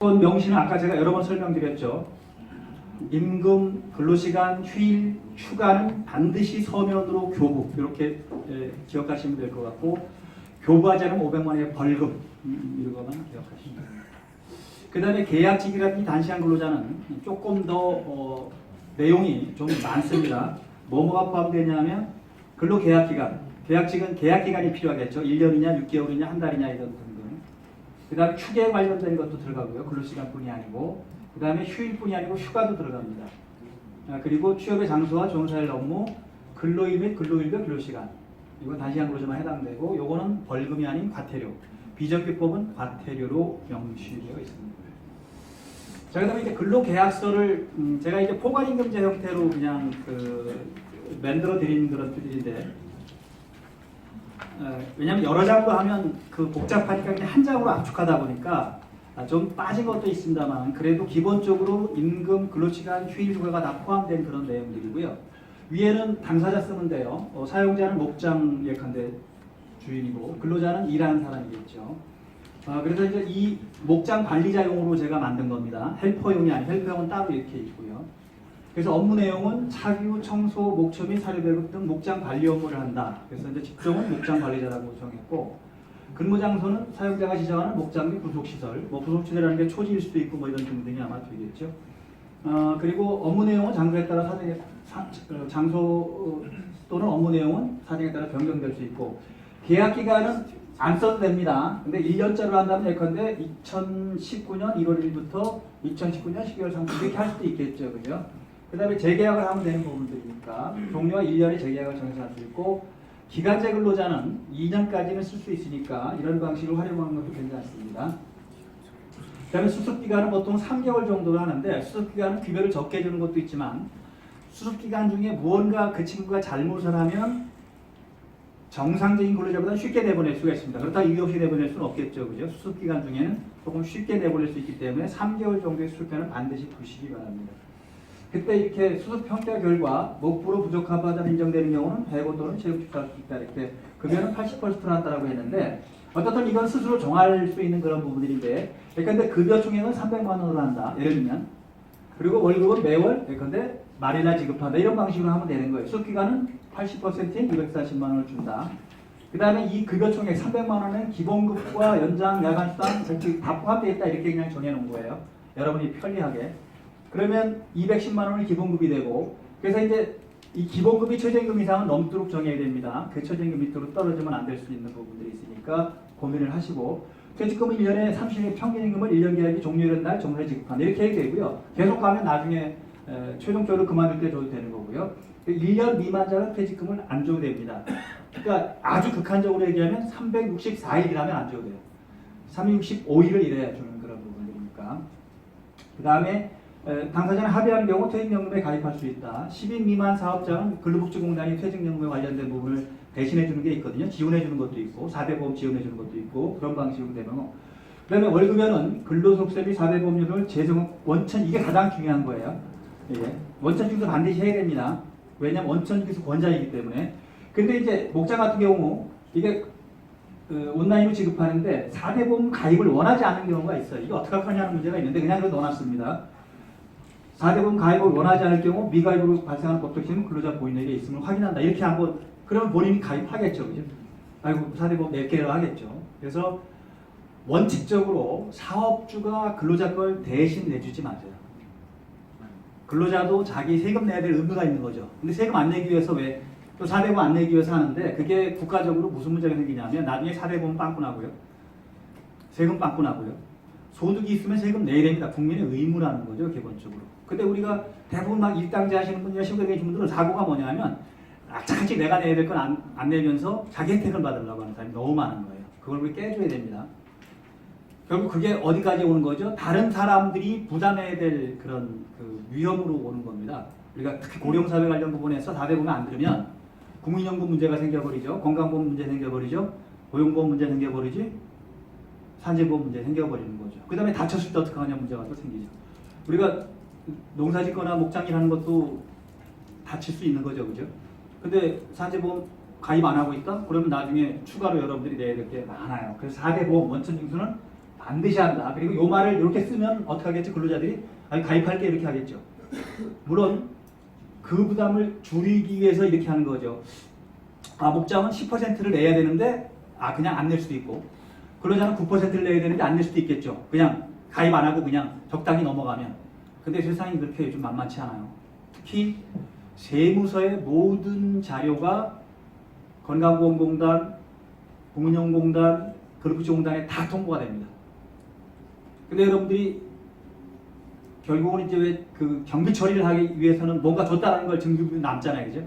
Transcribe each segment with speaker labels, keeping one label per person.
Speaker 1: 이번 명시는 아까 제가 여러 번 설명드렸죠. 임금, 근로시간, 휴일, 휴가는 반드시 서면으로 교부 이렇게 기억하시면 될 것 같고, 교부하지 않으면 500만 원의 벌금 이거만 기억하시면 됩니다. 그 다음에 계약직이라든지 단시간 근로자는 조금 더 내용이 좀 많습니다. 뭐가 포함되냐면 근로계약기간, 계약직은 계약기간이 필요하겠죠. 1년이냐 6개월이냐 한 달이냐 이런 등등. 그 다음에 휴계에 관련된 것도 들어가고요. 근로시간뿐이 아니고, 그 다음에 휴일뿐이 아니고 휴가도 들어갑니다. 그리고 취업의 장소와 종사일 업무, 근로일 및 근로일별 근로시간, 이건 단시간 근로자만 해당되고, 요거는 벌금이 아닌 과태료, 비정규법은 과태료로 명시되어 있습니다. 자, 그다음에 이제 근로계약서를 제가 이제 포괄임금제 형태로 그냥 만들어 드리는 그런 표들인데, 왜냐하면 여러 장으로 하면 그 복잡하니까 그냥 한 장으로 압축하다 보니까 좀 빠진 것도 있습니다만, 그래도 기본적으로 임금, 근로시간, 휴일, 휴가가 다 포함된 그런 내용들이고요. 위에는 당사자 쓰면 돼요. 사용자는 목장 예컨대 주인이고, 근로자는 일하는 사람이겠죠. 그래서 이제 이 목장 관리자용으로 제가 만든 겁니다. 헬퍼용이 아니고, 헬퍼용은 따로 이렇게 있고요. 그래서 업무 내용은 차규, 청소, 목초 및 사료 배급 등 목장 관리 업무를 한다. 그래서 이제 직종은 목장 관리자라고 정했고, 근무 장소는 사용자가 지정하는 목장 및 부속시설, 뭐 부속시설이라는 게 초지일 수도 있고 뭐 이런 등등이 아마 되겠죠. 그리고 업무 내용은 장소에 따라 장소 또는 업무 내용은 사정에 따라 변경될 수 있고, 계약 기간은 안 써도 됩니다. 근데 1년짜리로 한다면 예컨대 2019년 1월 1일부터 2019년 12월 30일 이렇게 할 수도 있겠죠. 그죠? 그 다음에 재계약을 하면 되는 부분들이니까 종료와 1년의 재계약을 정해서 할 수 있고, 기간제 근로자는 2년까지는 쓸 수 있으니까 이런 방식을 활용하는 것도 괜찮습니다. 그 다음에 수습기간은 보통 3개월 정도로 하는데, 수습기간은 급여를 적게 주는 것도 있지만, 수습기간 중에 무언가 그 친구가 잘못을 하면 정상적인 근로자보다 쉽게 내보낼 수가 있습니다. 그렇다고 이유 없이 내보낼 수는 없겠죠. 그죠? 수습기간 중에는 조금 쉽게 내보낼 수 있기 때문에 3개월 정도의 수습기간은 반드시 두시기 바랍니다. 그때 이렇게 수습 평가 결과 목부로 부적합 바자 인정되는 경우는 해고 또는 재급 집행할 수 있다. 이렇게 급여는 80%로 한다고 했는데, 어떻든 이건 스스로 정할 수 있는 그런 부분들인데, 예컨대 급여 총액은 300만 원으로 한다. 예를 들면. 그리고 월급은 매월 예컨대 말이나 지급한다. 이런 방식으로 하면 되는 거예요. 수습기간은 80%인 240만 원을 준다. 그 다음에 이 급여 총액 300만 원은 기본급과 연장, 야간 수당 다 포함되어 있다. 이렇게 그냥 정해놓은 거예요. 여러분이 편리하게. 그러면 210만 원이 기본급이 되고, 그래서 이제 이 기본급이 최저임금 이상은 넘도록 정해야 됩니다. 그 최저임금 밑으로 떨어지면 안 될 수 있는 부분들이 있으니까 고민을 하시고, 퇴직금은 1년에 30일 평균임금을 1년 계약이 종료된 날 정산에 지급한다. 이렇게 해야 되고요. 계속 가면 나중에 최종적으로 그만둘 때 줘도 되는 거고요. 1년 미만자는 퇴직금을 안 줘도 됩니다. 그러니까 아주 극한적으로 얘기하면 364일이라면 안 줘도 돼요. 365일을 일해야 주는 그런 부분들이니까. 그 다음에 당사자는 합의하는 경우 퇴직연금에 가입할 수 있다. 10인 미만 사업자는 근로복지공단이 퇴직연금에 관련된 부분을 대신해 주는 게 있거든요. 지원해 주는 것도 있고 4대 보험 지원해 주는 것도 있고, 그런 방식으로 되면. 그 다음에 월급에는 근로소득세 및 4대 보험료를 재정 원천, 이게 가장 중요한 거예요. 예. 원천 징수 반드시 해야 됩니다. 왜냐하면 원천 징수 권자이기 때문에. 근데 이제 목장 같은 경우 이게 온라인으로 지급하는데 4대 보험 가입을 원하지 않는 경우가 있어요. 이게 어떻게 하냐는 문제가 있는데 그냥 그래도 넣어놨습니다. 4대 보험 가입을 원하지 않을 경우 미가입으로 발생하는 법적 책임은 근로자 본인에게 있음을 확인한다. 이렇게 한번, 그러면 본인이 가입하겠죠. 그죠? 아이고 4대 보험 몇 개를 하겠죠. 그래서 원칙적으로 사업주가 근로자 걸 대신 내주지 마세요. 근로자도 자기 세금 내야 될 의무가 있는 거죠. 근데 세금 안 내기 위해서 왜 또 4대 보험 안 내기 위해서 하는데, 그게 국가적으로 무슨 문제가 생기냐면 나중에 4대 보험 빵꾸 나고요. 세금 빵꾸 나고요. 소득이 있으면 세금 내야 됩니다. 국민의 의무라는 거죠, 기본적으로. 근데 우리가 대부분 막 일당제 하시는 분이나 시골에 계신 분들은 사고가 뭐냐면 악착같이 내가 내야 될 건 안 내면서 자기 혜택을 받으려고 하는 사람이 너무 많은 거예요. 그걸 우리 깨줘야 됩니다. 결국 그게 어디까지 오는 거죠? 다른 사람들이 부담해야 될 그런 위험으로 오는 겁니다. 우리가 특히 고령사회 관련 부분에서 4대 보면 안 들으면 국민연금 문제가 생겨버리죠. 건강보험 문제 생겨버리죠. 고용보험 문제 생겨버리지. 산재보험 문제 생겨버리는 거죠. 그 다음에 다쳤을 때 어떻게 하냐 문제가 또 생기죠. 우리가 농사짓거나 목장일 하는 것도 다칠 수 있는 거죠. 그죠? 근데 산재보험 가입 안 하고 있다? 그러면 나중에 추가로 여러분들이 내야 될 게 많아요. 그래서 4대 보험 원천 징수는 반드시 한다. 그리고 요 말을 이렇게 쓰면 어떻게 하겠지? 근로자들이 아니 가입할게 이렇게 하겠죠. 물론 그 부담을 줄이기 위해서 이렇게 하는 거죠. 아, 목장은 10%를 내야 되는데 그냥 안 낼 수도 있고 근로자는 9%를 내야 되는데 안 낼 수도 있겠죠. 그냥 가입 안 하고 그냥 적당히 넘어가면. 근데 세상이 그렇게 요즘 만만치 않아요. 특히 세무서의 모든 자료가 건강보험공단, 국민연금공단, 근로복지공단에 다 통보가 됩니다. 근데 여러분들이 결국은 이제 왜 그 경비 처리를 하기 위해서는 뭔가 줬다는 걸 증빙이 남잖아요, 그죠?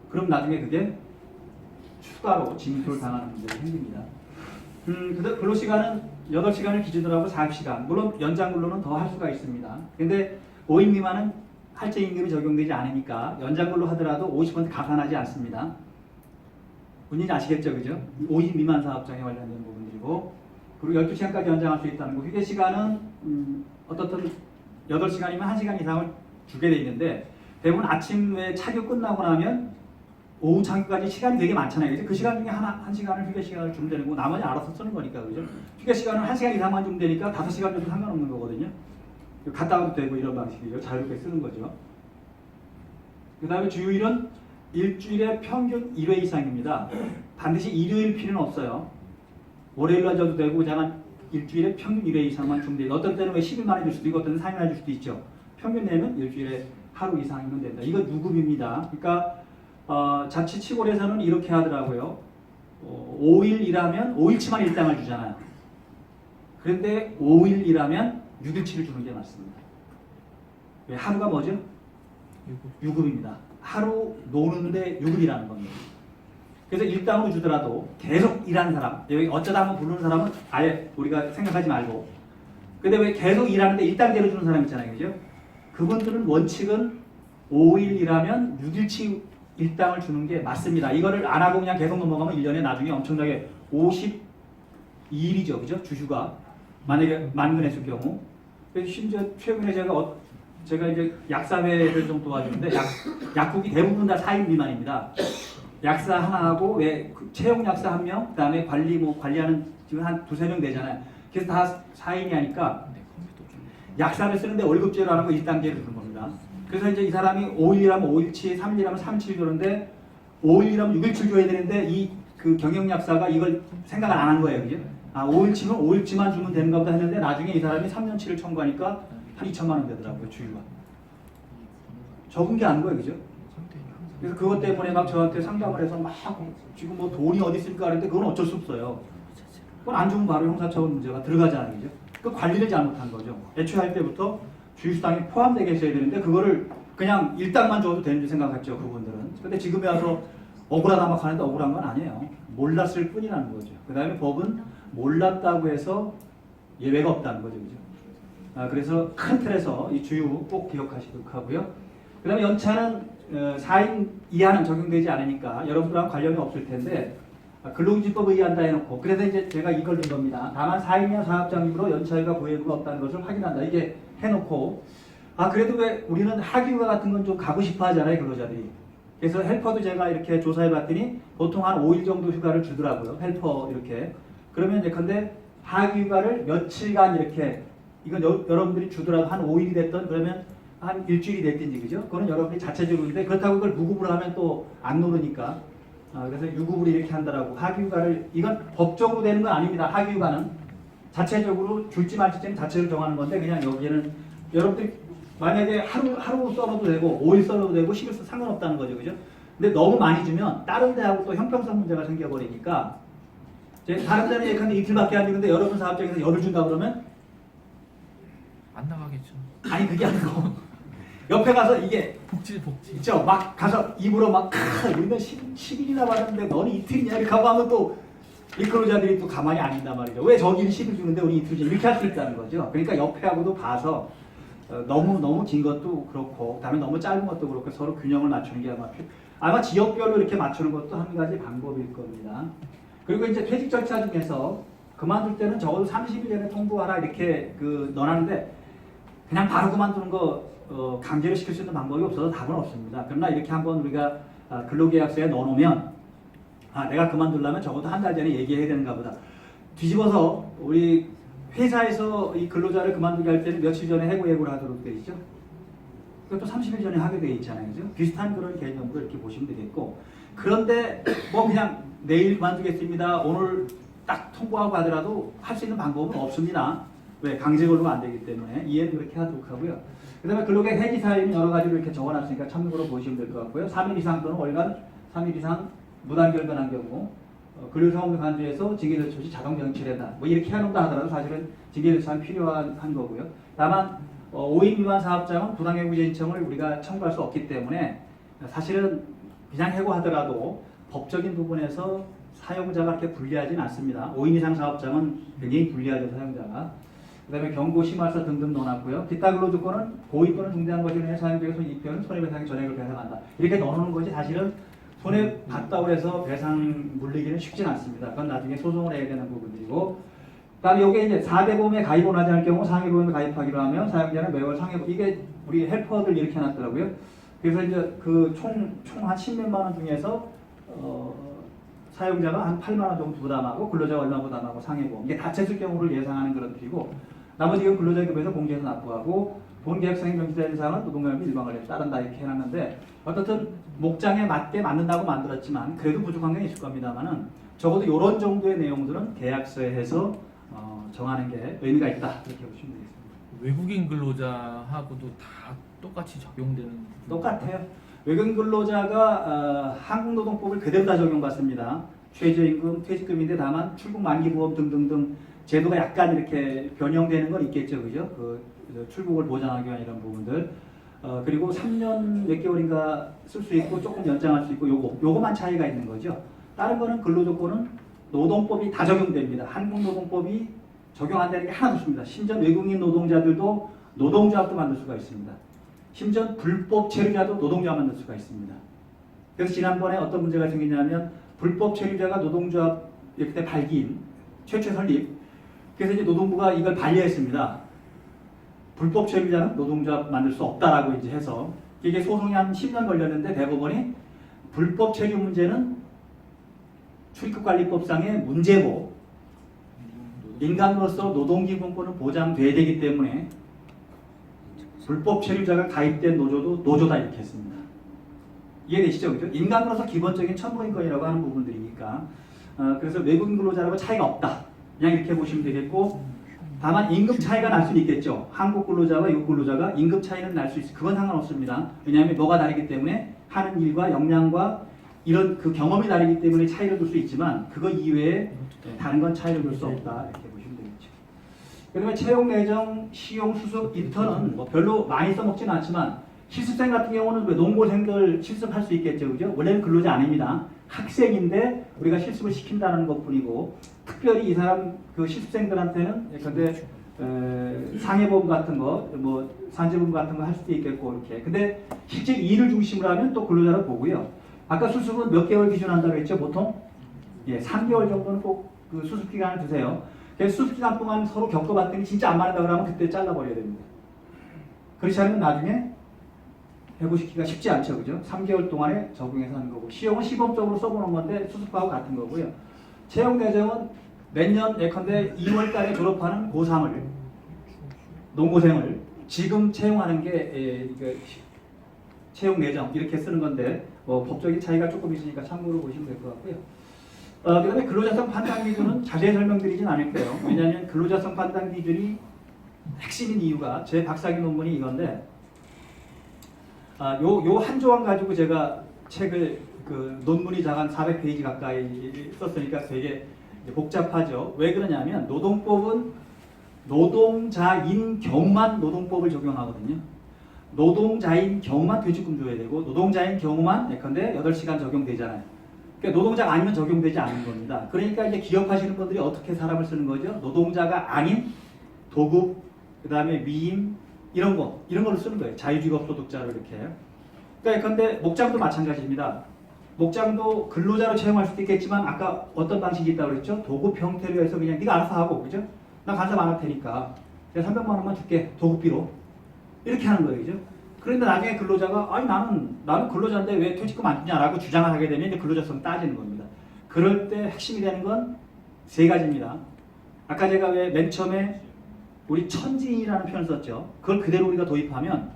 Speaker 1: 그럼 나중에 그게 추가로 징수를 당하는 문제가 생깁니다. 근로시간은 8시간을 기준으로 하고 40시간. 물론 연장 근로는 더 할 수가 있습니다. 근데 5인 미만은 할증임금이 적용되지 않으니까 연장 근로 하더라도 50% 가산하지 않습니다. 본인이 아시겠죠, 그죠? 5인 미만 사업장에 관련된 부분들이고, 그리고 12시간까지 연장할 수 있다는 거. 휴게 시간은 어떻든 8시간이면 1시간 이상을 주게 돼 있는데 대부분 아침에 차교 끝나고 나면 오후 차교까지 시간이 되게 많잖아요. 그죠? 그 시간 중에 한 시간을 휴게 시간을 주면 되는 거고 나머지 알아서 쓰는 거니까, 그죠? 휴게 시간은 1시간 이상만 주면 되니까 5시간 정도 상관없는 거거든요. 갔다 와도 되고 이런 방식이죠. 자유롭게 쓰는 거죠. 그 다음에 주휴일은 일주일에 평균 1회 이상입니다. 반드시 일요일 필요는 없어요. 월요일 날 줘도 되고 잠깐 일주일에 평균 1회 이상만 주면 돼요. 어떤 때는 왜 10일 만에 줄 수도 있고 어떤 때는 3일 만에 줄 수도 있죠. 평균 내면 일주일에 하루 이상이면 된다. 이거 유급입니다. 그러니까 자치치골에서는 이렇게 하더라고요. 5일 일하면 5일치만 일당을 주잖아요. 그런데 5일 일하면 6일치를 주는 게 맞습니다. 왜? 하루가 뭐죠? 유급입니다. 하루 노는데 6일이라는 겁니다. 그래서 일당으로 주더라도 계속 일하는 사람, 여기 어쩌다 한번 부르는 사람은 아예 우리가 생각하지 말고, 근데 왜 계속 일하는데 일당제로 주는 사람 있잖아요, 그죠? 그분들은 원칙은 5일 일하면 6일치 일당을 주는 게 맞습니다. 이거를 안 하고 그냥 계속 넘어가면 1년에 나중에 엄청나게 52일이죠, 그죠? 주휴가 만약에 만근했을 경우. 심지어 최근에 제가 이제 약사회를 좀 도와주는데 약국이 대부분 다 4인 미만입니다. 약사 하나하고 채용 약사 1명, 그다음에 관리하는 지금 한 2~3명 되잖아요. 그래서 다 4인이 하니까 약사를 쓰는데 월급제로 하는 거 1단계로 주는 겁니다. 그래서 이제 이 사람이 5일이라면 5일치, 3일이라면 3일치 주는데 5일이라면 6일치 줘야 되는데 그 경영 약사가 이걸 생각을 안 한 거예요, 그죠? 5일치면 5일치만 주면 되는가 보다 했는데 나중에 이 사람이 3년치를 청구하니까 한 2천만 원 되더라고요, 주휴가. 적은 게 아닌 거예요, 그죠? 그래서 그것 때문에 막 저한테 상담을 해서 막 지금 뭐 돈이 어디 있을까 하는데 그건 어쩔 수 없어요. 그건 안 주면 바로 형사처분 문제가 들어가잖아요, 그죠? 그 관리를 잘못한 거죠. 애초에 할 때부터 주휴수당이 포함되게 했어야 되는데 그거를 그냥 일당만 줘도 되는 줄 생각했죠, 그분들은. 근데 지금에 와서 억울하다 막 하는데 억울한 건 아니에요. 몰랐을 뿐이라는 거죠. 그 다음에 법은 몰랐다고 해서 예외가 없다는 거죠, 그죠? 그래서 큰 틀에서 이 주휴 꼭 기억하시도록 하고요. 그 다음에 연차는 4인 이하는 적용되지 않으니까 여러분들하고 관련이 없을 텐데 근로기준법 의의한다 해놓고, 그래서 이제 제가 이걸 낸 겁니다. 다만 4인 이하 사업장이므로 연차휴가 부여휴가 없다는 것을 확인한다. 이게 해놓고 그래도 왜 우리는 하기휴가 같은 건 좀 가고 싶어 하잖아요, 근로자들이. 그래서 헬퍼도 제가 이렇게 조사해봤더니 보통 한 5일 정도 휴가를 주더라고요, 헬퍼 이렇게. 그러면 예컨대 하기휴가를 며칠간 이렇게, 이건 여러분들이 주더라도 한 5일이 됐던, 그러면 한 일주일이 됐든지, 그죠? 그거는 여러분들이 자체적으로인데 그렇다고 그걸 무급으로 하면 또 안 노르니까. 그래서 유급으로 이렇게 한다라고. 하기휴가를, 이건 법적으로 되는 건 아닙니다. 하기휴가는 자체적으로 줄지 말지는 자체로 정하는 건데, 그냥 여기에는 여러분들이 만약에 하루 써도 되고 5일 써도 되고 10일 써도 상관없다는 거죠, 그죠? 근데 너무 많이 주면 다른 데하고 또 형평성 문제가 생겨버리니까, 다른 데는 예컨대 이틀밖에 안 주는데 여러분 사업장에서 열흘 준다 그러면
Speaker 2: 안 나가겠죠.
Speaker 1: 아니 그게 아니고 옆에 가서 이게
Speaker 2: 복지.
Speaker 1: 있죠. 막 가서 입으로 막 우리는 10일이나 받았는데 너는 이틀이냐 이렇게 하고 하면 또 이 근로자들이 또 가만히 안 있단 말이죠. 왜 저기는 10일 주는데 우리 이틀 이렇게 할 수 있다는 거죠. 그러니까 옆에 하고도 봐서 너무 긴 것도 그렇고 그다음에 너무 짧은 것도 그렇고 서로 균형을 맞추는 게 아마 지역별로 이렇게 맞추는 것도 한 가지 방법일 겁니다. 그리고 이제 퇴직 절차 중에서 그만둘 때는 적어도 30일 전에 통보하라 이렇게 넣어놨는데 그냥 바로 그만두는 거 강제로 시킬 수 있는 방법이 없어서 답은 없습니다. 그러나 이렇게 한번 우리가 근로계약서에 넣어놓으면 내가 그만두려면 적어도 한 달 전에 얘기해야 되는가 보다. 뒤집어서 우리 회사에서 이 근로자를 그만두게 할 때는 며칠 전에 해고를 하도록 되어 있죠. 그것도 30일 전에 하게 되어 있잖아요. 그죠? 비슷한 그런 개념으로 이렇게 보시면 되겠고, 그런데 뭐 그냥 내일 그만두겠습니다, 오늘 딱 통보하고 하더라도 할 수 있는 방법은 없습니다. 왜? 강제 근로가 안 되기 때문에 이해는 그렇게 하도록 하고요. 그 다음에 근로계 해지 사유는 여러 가지로 이렇게 적어놨으니까 참고로 보시면 될 것 같고요. 3일 이상 또는 월간 3일 이상 무단결근한 경우 근로상황 간주에서 징계조치 자동 정치된다. 뭐 이렇게 해놓는다 하더라도 사실은 징계조치는 필요한 거고요. 다만 5인 미만 사업장은 부당해고제 신청을 우리가 청구할 수 없기 때문에 사실은 그냥 해고하더라도 법적인 부분에서 사용자가 그렇게 불리하진 않습니다. 5인 이상 사업장은 굉장히 불리하죠, 사용자가. 그 다음에 경고, 심할서 등등 넣어놨고요. 기타 근로조건은 고의 또는 중대한 것에 의해 사용자에게 손익표는 손해배상의 전액을 배상한다. 이렇게 넣어놓는 것이 사실은 손해봤다고 해서 배상 물리기는 쉽진 않습니다. 그건 나중에 소송을 해야 되는 부분이고, 그 다음에 이게 이제 4대 보험에 가입을 하지 않을 경우 상해보험에 가입하기로 하면 사용자는 매월 상해보험, 이게 우리 헬퍼들 이렇게 해놨더라고요. 그래서 이제 그 총 한 10몇만 원 중에서 사용자가 한 8만 원 정도 부담하고 근로자가 얼마 부담하고 상해보험, 이게 다쳤을 경우를 예상하는 그런 필이고, 나머지 건 근로자급에서 공제해서 납부하고 본계약상의 명시된 사항은 노동요금이 일방을 따른다 이렇게 해놨는데, 어떻든 목장에 맞게 만든다고 만들었지만 그래도 부족한 게 있을 겁니다만은 적어도 이런 정도의 내용들은 계약서에 해서 정하는 게 의미가 있다 이렇게 보시면 되겠습니다.
Speaker 2: 외국인 근로자하고도 다 똑같이 적용되는 부분.
Speaker 1: 똑같아요. 외국인 근로자가 한국노동법을 그대로 다 적용받습니다. 최저임금, 퇴직금인데 다만 출국 만기보험 등등등 제도가 약간 이렇게 변형되는 건 있겠죠, 그죠? 그 출국을 보장하기 위한 이런 부분들. 그리고 3년 몇 개월인가 쓸 수 있고 조금 연장할 수 있고 요거만 차이가 있는 거죠. 다른 거는 근로조건은 노동법이 다 적용됩니다. 한국노동법이 적용한다는 게 하나도 없습니다. 심지어 외국인 노동자들도 노동조합도 만들 수가 있습니다. 심지어 불법 체류자도 노동조합 만들 수가 있습니다. 그래서 지난번에 어떤 문제가 생기냐면 불법 체류자가 노동조합 그때 발기인 최초 설립. 그래서 이제 노동부가 이걸 반려했습니다. 불법 체류자는 노동조합 만들 수 없다라고 이제 해서 이게 소송이 한 10년 걸렸는데 대법원이 불법 체류 문제는 출입국관리법상의 문제고 인간으로서 노동기본권은 보장돼야 되기 때문에 불법 체류자가 가입된 노조도 노조다 이렇게 했습니다. 이해되시죠? 그죠? 인간으로서 기본적인 천부인권이라고 하는 부분들이니까 그래서 외국인 근로자라고 차이가 없다. 그냥 이렇게 보시면 되겠고, 다만 임금 차이가 날 수는 있겠죠. 한국 근로자와 외국 근로자가 임금 차이는 날 수 있어요. 그건 상관없습니다. 왜냐하면 뭐가 다르기 때문에 하는 일과 역량과 이런 그 경험이 다르기 때문에 차이를 둘 수 있지만 그거 이외에 다른 건 차이를 둘 수 없다 이렇게 보시면 되겠죠. 그다음에 채용 내정, 시용, 수습, 인턴은 뭐 별로 많이 써먹지는 않지만 실습생 같은 경우는 왜 농고생들 실습할 수 있겠죠, 그죠? 원래는 근로자 아닙니다. 학생인데 우리가 실습을 시킨다는 것뿐이고, 특별히 이 사람 그 실습생들한테는 근데 상해보험 같은 거, 뭐 산재보험 같은 거 할 수도 있겠고 이렇게. 근데 실제 일을 중심으로 하면 또 근로자로 보고요. 아까 수습은 몇 개월 기준 한다고 했죠, 보통? 예, 3개월 정도는 꼭 그 수습 기간을 두세요. 그래서 수습 기간 동안 서로 겪어봤더니 진짜 안 맞는다 그러면 그때 잘라버려야 됩니다. 그렇지 않으면 나중에 해고시키기가 쉽지 않죠, 그죠? 3개월 동안에 적용해서 하는 거고, 시용은 시범적으로 써보는 건데 수습하고 같은 거고요. 채용 내정은 매년 예컨대 2월 달에 졸업하는 고3을, 농고생을 지금 채용하는 게 채용 내정 이렇게 쓰는 건데 법적인 차이가 조금 있으니까 참고로 보시면 될 것 같고요. 그 다음에 근로자성 판단 기준은 자세히 설명드리진 않을 거예요. 왜냐하면 근로자성 판단 기준이 핵심인 이유가 제 박사학위 논문이 이건데, 요 한 조항 가지고 제가 책을 그 논문이 한 400페이지 가까이 썼으니까 되게 복잡하죠. 왜 그러냐면 노동법은 노동자인 경우만 노동법을 적용하거든요. 노동자인 경우만 퇴직금 줘야 되고, 노동자인 경우만 예컨대 8시간 적용되잖아요. 그러니까 노동자가 아니면 적용되지 않는 겁니다. 그러니까 이제 기업하시는 분들이 어떻게 사람을 쓰는 거죠? 노동자가 아닌 도급, 그 다음에 위임, 이런 거를 쓰는 거예요. 자유직업소득자로 이렇게. 그러니까 근데 목장도 마찬가지입니다. 목장도 근로자로 채용할 수도 있겠지만 아까 어떤 방식이 있다고 그랬죠? 도급 형태로 해서 그냥 네가 알아서 하고, 그죠? 나 간섭 안 할 테니까 내가 300만 원만 줄게, 도급비로. 이렇게 하는 거예요, 그죠? 그런데 나중에 근로자가 아니 나는 근로자인데 왜 퇴직금 안 주냐라고 주장을 하게 되면 이제 근로자성 따지는 겁니다. 그럴 때 핵심이 되는 건 세 가지입니다. 아까 제가 왜 맨 처음에 우리 천지인이라는 표현을 썼죠. 그걸 그대로 우리가 도입하면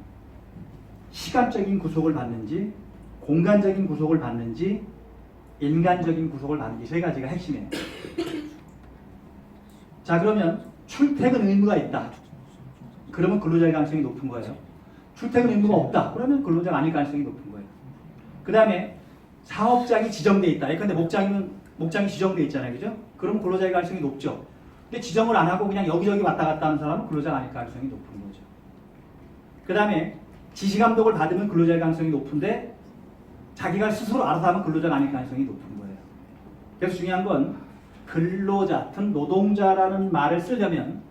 Speaker 1: 시간적인 구속을 받는지 공간적인 구속을 받는지 인간적인 구속을 받는지 세 가지가 핵심이에요. 자, 그러면 출퇴근 의무가 있다. 그러면 근로자의 가능성이 높은 거예요. 출퇴근 의무가 없다. 그러면 근로자가 아닐 가능성이 높은 거예요. 그 다음에 사업장이 지정돼 있다. 예컨대 목장이 지정돼 있잖아요. 그죠? 그럼 근로자의 가능성이 높죠. 근데 지정을 안 하고 그냥 여기저기 왔다 갔다 하는 사람은 근로자가 아닐 가능성이 높은 거죠. 그 다음에 지시감독을 받으면 근로자의 가능성이 높은데 자기가 스스로 알아서 하면 근로자가 아닐 가능성이 높은 거예요. 그래서 중요한 건 근로자, 노동자라는 말을 쓰려면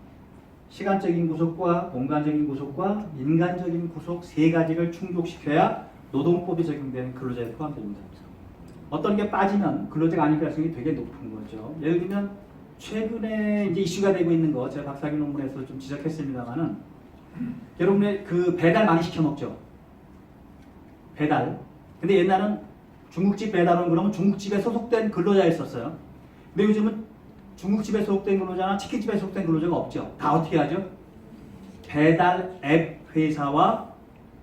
Speaker 1: 시간적인 구속과 공간적인 구속과 인간적인 구속 세 가지를 충족시켜야 노동법이 적용되는 근로자에 포함됩니다. 어떤 게 빠지면 근로자가 아닐 가능성이 되게 높은 거죠. 예를 들면 최근에 이제 이슈가 되고 있는 거 제가 박사학위 논문에서 좀 지적했습니다만은 여러분의 그 배달 많이 시켜 먹죠. 배달. 근데 옛날은 중국집 배달원 그러면 중국집에 소속된 근로자였었어요. 근데 요즘은 중국집에 소속된 근로자나 치킨집에 소속된 근로자가 없죠. 다 어떻게 하죠? 배달 앱 회사와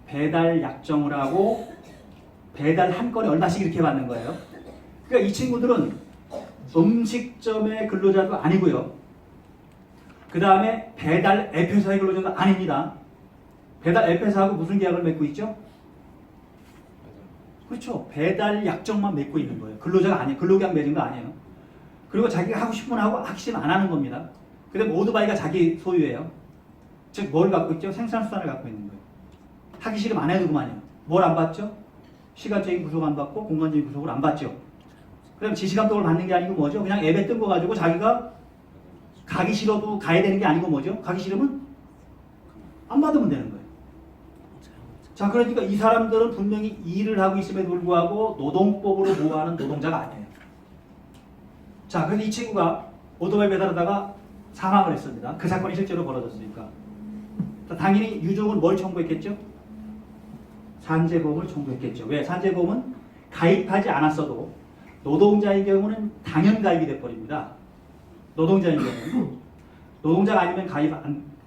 Speaker 1: 배달 약정을 하고 배달 한 건에 얼마씩 이렇게 받는 거예요. 그러니까 이 친구들은 음식점의 근로자도 아니고요. 그 다음에 배달 앱 회사의 근로자도 아닙니다. 배달 앱 회사하고 무슨 계약을 맺고 있죠? 그렇죠. 배달 약정만 맺고 있는 거예요. 근로자가 아니에요. 근로계약 맺은 거 아니에요. 그리고 자기가 하고 싶으면 하고 하기 싫으면 안 하는 겁니다. 근데 오토바이가 자기 소유예요. 즉 뭘 갖고 있죠? 생산수단을 갖고 있는 거예요. 하기 싫으면 안 해도 그만이에요. 뭘 안 받죠? 시간적인 구속 안 받고 공간적인 구속을 안 받죠. 그럼 지시감독을 받는 게 아니고 뭐죠? 그냥 앱에 뜬 거 가지고 자기가 가기 싫어도 가야 되는 게 아니고 뭐죠? 가기 싫으면 안 받으면 되는 거예요. 자, 그러니까 이 사람들은 분명히 일을 하고 있음에도 불구하고 노동법으로 보호하는 노동자가 아니에요. 자, 그래서 이 친구가 오토바이 배달하다가 사망을 했습니다. 그 사건이 실제로 벌어졌으니까. 자, 당연히 유족은 뭘 청구했겠죠? 산재보험을 청구했겠죠. 왜? 산재보험은 가입하지 않았어도 노동자의 경우는 당연 가입이 돼버립니다. 노동자의 경우는. 노동자가 아니면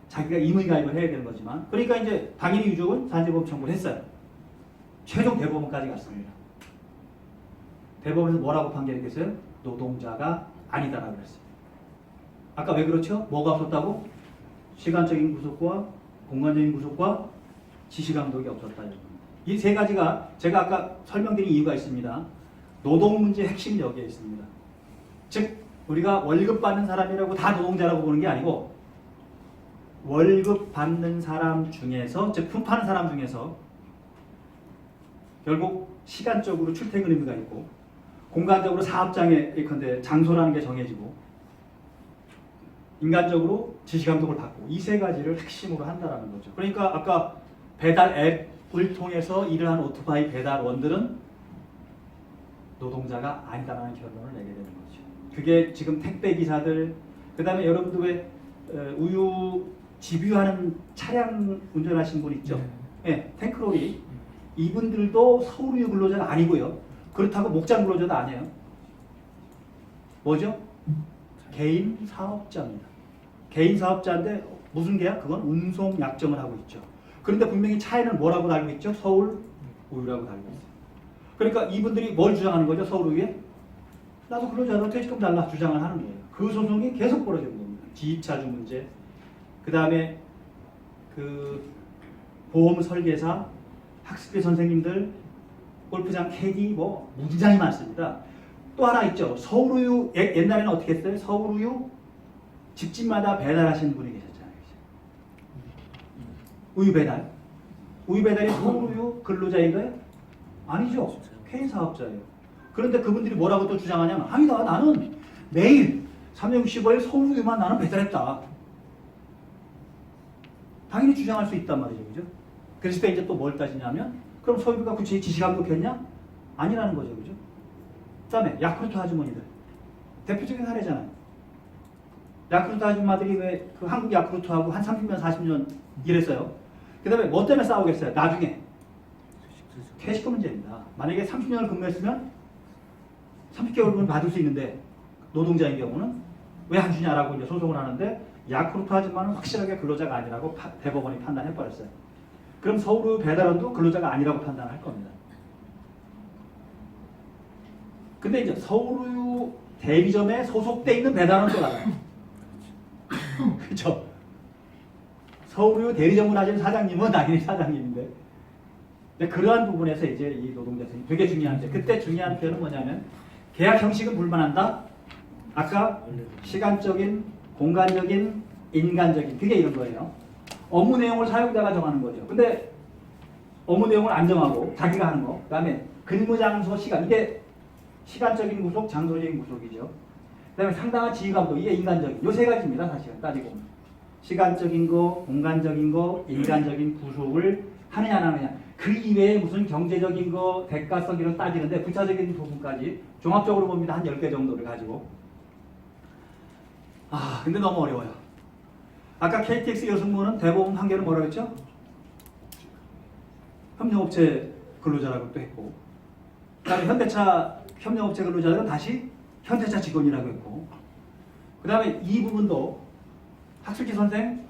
Speaker 1: 자기가 임의 가입을 해야 되는 거지만. 그러니까 이제 당연히 유족은 산재보험 청구를 했어요. 최종 대법원까지 갔습니다. 대법원에서 뭐라고 판결했겠어요? 노동자가 아니다라고 그랬어요. 아까 왜 그렇죠? 뭐가 없었다고? 시간적인 구속과 공간적인 구속과 지시감독이 없었다. 이 세 가지가 제가 아까 설명드린 이유가 있습니다. 노동 문제의 핵심이 여기에 있습니다. 즉 우리가 월급 받는 사람이라고 다 노동자라고 보는 게 아니고 월급 받는 사람 중에서 즉 품파는 사람 중에서 결국 시간적으로 출퇴근 의무가 있고 공간적으로 사업장에 예컨대 장소라는 게 정해지고 인간적으로 지시감독을 받고 이 세 가지를 핵심으로 한다는 거죠. 그러니까 아까 배달 앱을 통해서 일을 하는 오토바이 배달원들은 노동자가 아니다라는 결론을 내게 되는 거죠. 그게 지금 택배 기사들, 그 다음에 여러분들 왜 우유 집유하는 차량 운전하신 분 있죠? 네, 탱크로리. 이분들도 서울우유 근로자가 아니고요. 그렇다고 목장 근로자도 아니에요. 뭐죠? 개인 사업자입니다. 개인 사업자인데 무슨 계약? 그건 운송 약정을 하고 있죠. 그런데 분명히 차에는 뭐라고 달고 있죠? 서울우유라고 달고 있어요. 그러니까 이분들이 뭘 주장하는 거죠? 서울우유에? 나도 근로자로 퇴직금 달라 주장을 하는 거예요. 그 소송이 계속 벌어지는 겁니다. 지휘차주 문제, 그 다음에 그 보험 설계사, 학습지 선생님들, 골프장 캐디 뭐 무지장이 많습니다. 또 하나 있죠. 서울우유 옛날에는 어떻게 했어요? 서울우유 집집마다 배달하시는 분이 계셨잖아요. 우유 배달. 우유 배달이 서울우유 근로자인가요? 아니죠. 개인 사업자예요. 그런데 그분들이 뭐라고 또 주장하냐면 아니다. 나는 매일 365일 서울우유만 나는 배달했다. 당연히 주장할 수 있단 말이죠. 그죠? 그랬을 때 이제 또 뭘 따지냐면 그럼 서울우유가 구체적인 지시감독했냐? 아니라는 거죠. 그죠? 그 다음에 야쿠르트 아주머니들. 대표적인 사례잖아요. 야쿠르트 아줌마들이 왜 그 한국 야쿠르트하고 한 30년, 40년 일했어요. 그 다음에 뭐 때문에 싸우겠어요? 나중에. 퇴직금 문제입니다. 만약에 30년을 근무했으면 30개월은 받을 수 있는데 노동자의 경우는 왜 안 주냐라고 이제 소송을 하는데 야쿠르트 아줌마는 확실하게 근로자가 아니라고 대법원이 판단해버렸어요. 그럼 서울우유 배달원도 근로자가 아니라고 판단할 겁니다. 근데 이제 서울우유 대리점에 소속돼 있는 배달원은 또 달라요. 그렇죠? 서울우유 대리점을 하시는 사장님은 당연히 사장님인데, 근데 그러한 부분에서 이제 이 노동자성이 되게 중요한데, 그때 중요한 표현은 뭐냐면 계약 형식은 불만한다. 아까 시간적인, 공간적인, 인간적인, 그게 이런 거예요. 업무 내용을 사용자가 정하는 거죠. 근데 업무 내용을 안 정하고 자기가 하는 거, 그다음에 근무 장소 시간, 이게 시간적인 구속, 장소적인 구속이죠. 그다음에 상당한 지휘감독, 이게 인간적인, 요 세 가지입니다. 사실은 따지고 보면. 시간적인 거, 공간적인 거, 인간적인 구속을 하느냐 안 하느냐. 그 이외에 무슨 경제적인 거, 대가성 이런 따지는데 부차적인 부분까지 종합적으로 봅니다. 한 10개 정도를 가지고. 근데 너무 어려워요. 아까 KTX 여승무는 대법원 판결은 뭐라고 했죠? 협력업체 근로자라고 또 했고, 그 다음에 현대차 협력업체 근로자들은 다시 현대차 직원이라고 했고, 그 다음에 이 부분도 학술지 선생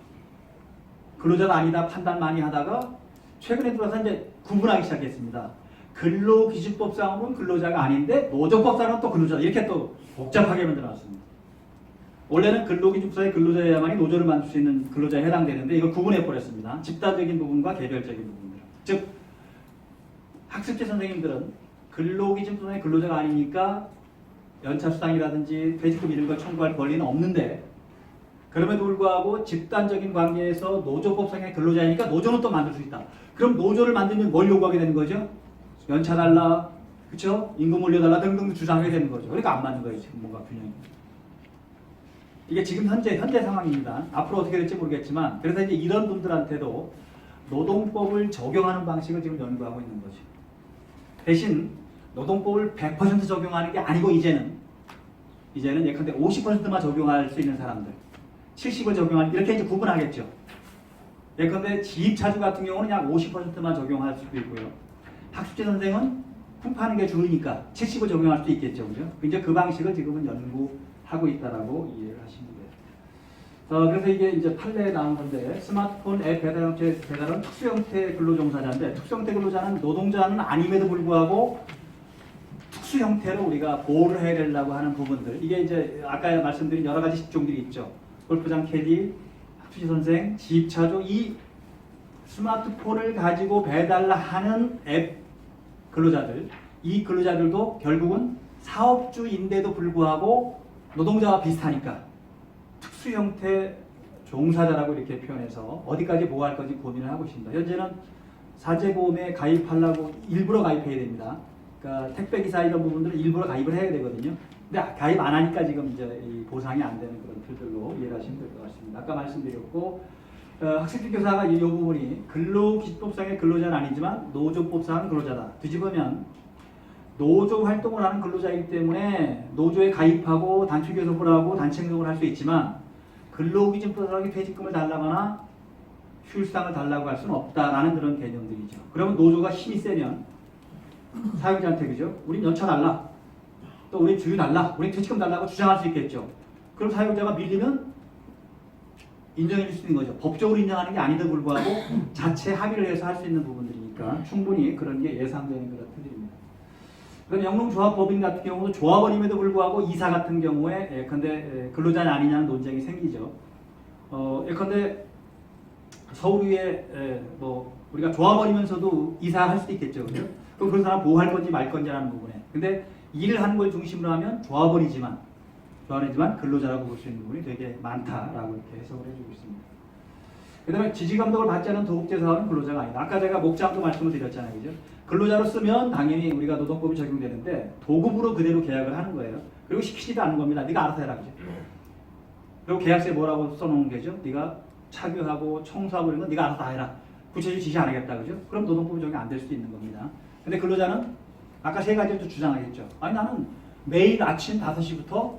Speaker 1: 근로자가 아니다 판단 많이 하다가 최근에 들어서 이제 구분하기 시작했습니다. 근로기준법상으로는 근로자가 아닌데 노조법상으로는 또 근로자, 이렇게 또 복잡하게 만들어놨습니다. 원래는 근로기준법상의 근로자야만이 노조를 만들 수 있는 근로자에 해당되는데 이걸 구분해버렸습니다. 집단적인 부분과 개별적인 부분들. 즉 학습지 선생님들은 근로기준법상의 근로자가 아니니까 연차수당이라든지 퇴직금 이런 걸 청구할 권리는 없는데, 그럼에도 불구하고 집단적인 관계에서 노조법상의 근로자이니까 노조는 또 만들 수 있다. 그럼 노조를 만들면 뭘 요구하게 되는 거죠? 연차 달라, 그렇죠? 임금 올려달라 등등 주장하게 되는 거죠. 그러니까 안 맞는 거예요, 지금 뭔가 균형이. 이게 지금 현재 상황입니다. 앞으로 어떻게 될지 모르겠지만, 그래서 이제 이런 분들한테도 노동법을 적용하는 방식을 지금 연구하고 있는 거죠. 대신 노동법을 100% 적용하는 게 아니고 이제는 예컨대 50%만 적용할 수 있는 사람들, 70을 적용하는, 이렇게 이제 구분하겠죠. 예컨대 지입차주 같은 경우는 약 50%만 적용할 수도 있고요. 학습지 선생은 품파는 게 주니까 70을 적용할 수도 있겠죠, 그죠? 이제 그 방식을 지금은 연구하고 있다라고 이해를 하시면 돼요. 그래서 이게 이제 판례에 나온 건데, 스마트폰 앱 배달업체 배달은 특수 형태 근로종사자인데, 특수 형태 근로자는 노동자는 아님에도 불구하고 특수 형태로 우리가 보호를 해야 되려고 하는 부분들, 이게 이제 아까 말씀드린 여러 가지 직종들이 있죠. 골프장 캐디, 학습지 선생, 지입차주, 이 스마트폰을 가지고 배달을 하는 앱 근로자들, 이 근로자들도 결국은 사업주인데도 불구하고 노동자와 비슷하니까 특수 형태 종사자라고 이렇게 표현해서 어디까지 보호할 건지 고민을 하고 있습니다. 현재는 사재보험에 가입하려고 일부러 가입해야 됩니다. 그러니까 택배기사 이런 부분들은 일부러 가입을 해야 되거든요. 근데 가입 안 하니까 지금 이제 이 보상이 안 되는 그런 틀들로 이해를 하시면 될 것 같습니다. 아까 말씀드렸고, 학습지 교사가 이 부분이 근로기준법상의 근로자는 아니지만 노조법상은 근로자다. 뒤집으면 노조 활동을 하는 근로자이기 때문에 노조에 가입하고 단체 교섭을 하고 단체 행동을 할 수 있지만 근로기준법상의 퇴직금을 달라거나 휴일수당을 달라고 할 수는 없다라는 그런 개념들이죠. 그러면 노조가 힘이 세면 사용자한테, 그죠? 우린 연차 달라, 또 우린 주휴 달라, 우린 퇴직금 달라고 주장할 수 있겠죠. 그럼 사용자가 밀리면 인정해 줄 수 있는 거죠. 법적으로 인정하는 게 아니도 불구하고 자체 합의를 해서 할 수 있는 부분들이니까 충분히 그런 게 예상되는 것 같습니다. 그럼 영농조합법인 같은 경우도 조합원임에도 불구하고 이사 같은 경우에 예컨대 근로자는 아니냐는 논쟁이 생기죠. 예컨대 서울위에 뭐 우리가 조합원이면서도 이사할 수도 있겠죠, 그죠? 그럼 그런 사람 보호할 건지 말 건지라는 부분에. 근데 일을 하는 걸 중심으로 하면 조합원이지만 근로자라고 볼 수 있는 부분이 되게 많다라고 이렇게 해석을 해주고 있습니다. 그 다음에 지지감독을 받지 않은 도급제사원은 근로자가 아니다. 아까 제가 목장도 말씀을 드렸잖아요, 그죠? 근로자로 쓰면 당연히 우리가 노동법이 적용되는데 도급으로 그대로 계약을 하는 거예요. 그리고 시키지도 않는 겁니다. 네가 알아서 해라, 그죠? 그리고 계약서에 뭐라고 써놓은 게죠? 네가 차교하고 청소하고 이런 건 네가 알아서 다 해라. 구체적으로 지시 안 하겠다, 그죠? 그럼 노동법이 적용 안 될 수도 있는 겁니다. 근데 근로자는 아까 세 가지를 주장하겠죠. 아니 나는 매일 아침 5시부터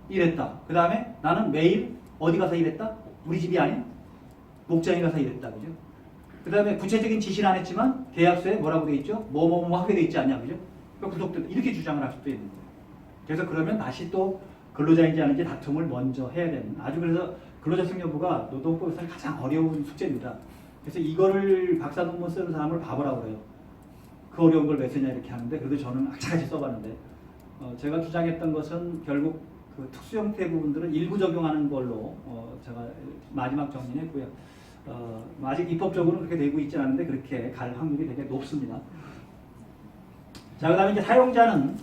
Speaker 1: 일했다. 그 다음에 나는 매일 어디 가서 일했다? 우리 집이 아닌 목장에 가서 일했다, 그죠? 그 다음에 구체적인 지시를 안 했지만 계약서에 뭐라고 돼 있죠? 뭐뭐뭐 하게 돼 있지 않냐, 그죠? 구속된다. 이렇게 주장을 할 수도 있는 거예요. 그래서 그러면 다시 또 근로자인지 아닌지 다툼을 먼저 해야 되는 아주 그래서 근로자성 여부가 노동법에서는 가장 어려운 숙제입니다. 그래서 이거를 박사 논문 쓰는 사람을 바보라고 그래요. 그 어려운 걸 왜 쓰냐 이렇게 하는데 그래도 저는 악착같이 써봤는데 제가 주장했던 것은 결국 그 특수 형태 부분들은 일부 적용하는 걸로 제가 마지막 정리는 했고요. 아직 입법적으로는 그렇게 되고 있지 않은데 그렇게 갈 확률이 되게 높습니다. 자, 그 다음에 이제 사용자는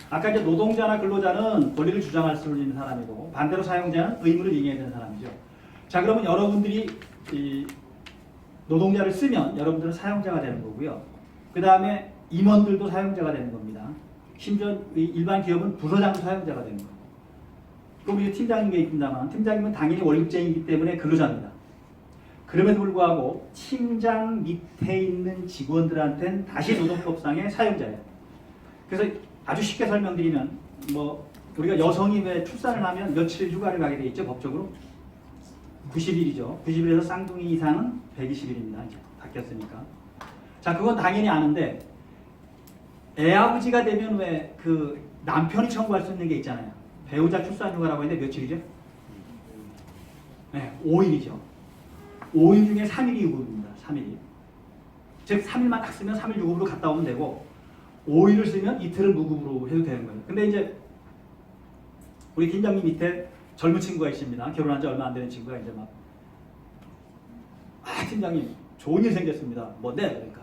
Speaker 1: 아까 이제 노동자나 근로자는 권리를 주장할 수 있는 사람이고 반대로 사용자는 의무를 이행해야 되는 사람이죠. 자, 그러면 여러분들이 이 노동자를 쓰면 여러분들은 사용자가 되는 거고요. 그 다음에 임원들도 사용자가 되는 겁니다. 심지어 일반 기업은 부서장도 사용자가 되는 거예요. 그럼 우리 팀장님이 있습니다만 팀장님은 당연히 월급쟁이기 때문에 근로자입니다. 그럼에도 불구하고 팀장 밑에 있는 직원들한테는 다시 노동법상의 사용자예요. 그래서 아주 쉽게 설명드리면 뭐 우리가 여성이 왜 출산을 하면 며칠 휴가를 가게 돼 있죠 법적으로 90일이죠. 90일에서 쌍둥이 이상은 120일입니다. 이제 바뀌었으니까. 자, 그건 당연히 아는데 애아버지가 되면 왜 그 남편이 청구할 수 있는 게 있잖아요. 배우자 출산 휴가라고 했는데 며칠이죠? 네, 5일이죠. 5일 중에 3일이 유급입니다. 3일이. 즉 3일만 딱 쓰면 3일 유급으로 갔다 오면 되고 5일을 쓰면 이틀은 무급으로 해도 되는 거예요. 근데 이제 우리 팀장님 밑에 젊은 친구가 있습니다. 결혼한 지 얼마 안 되는 친구가 이제 막 팀장님 좋은 일 생겼습니다. 뭔데? 그러니까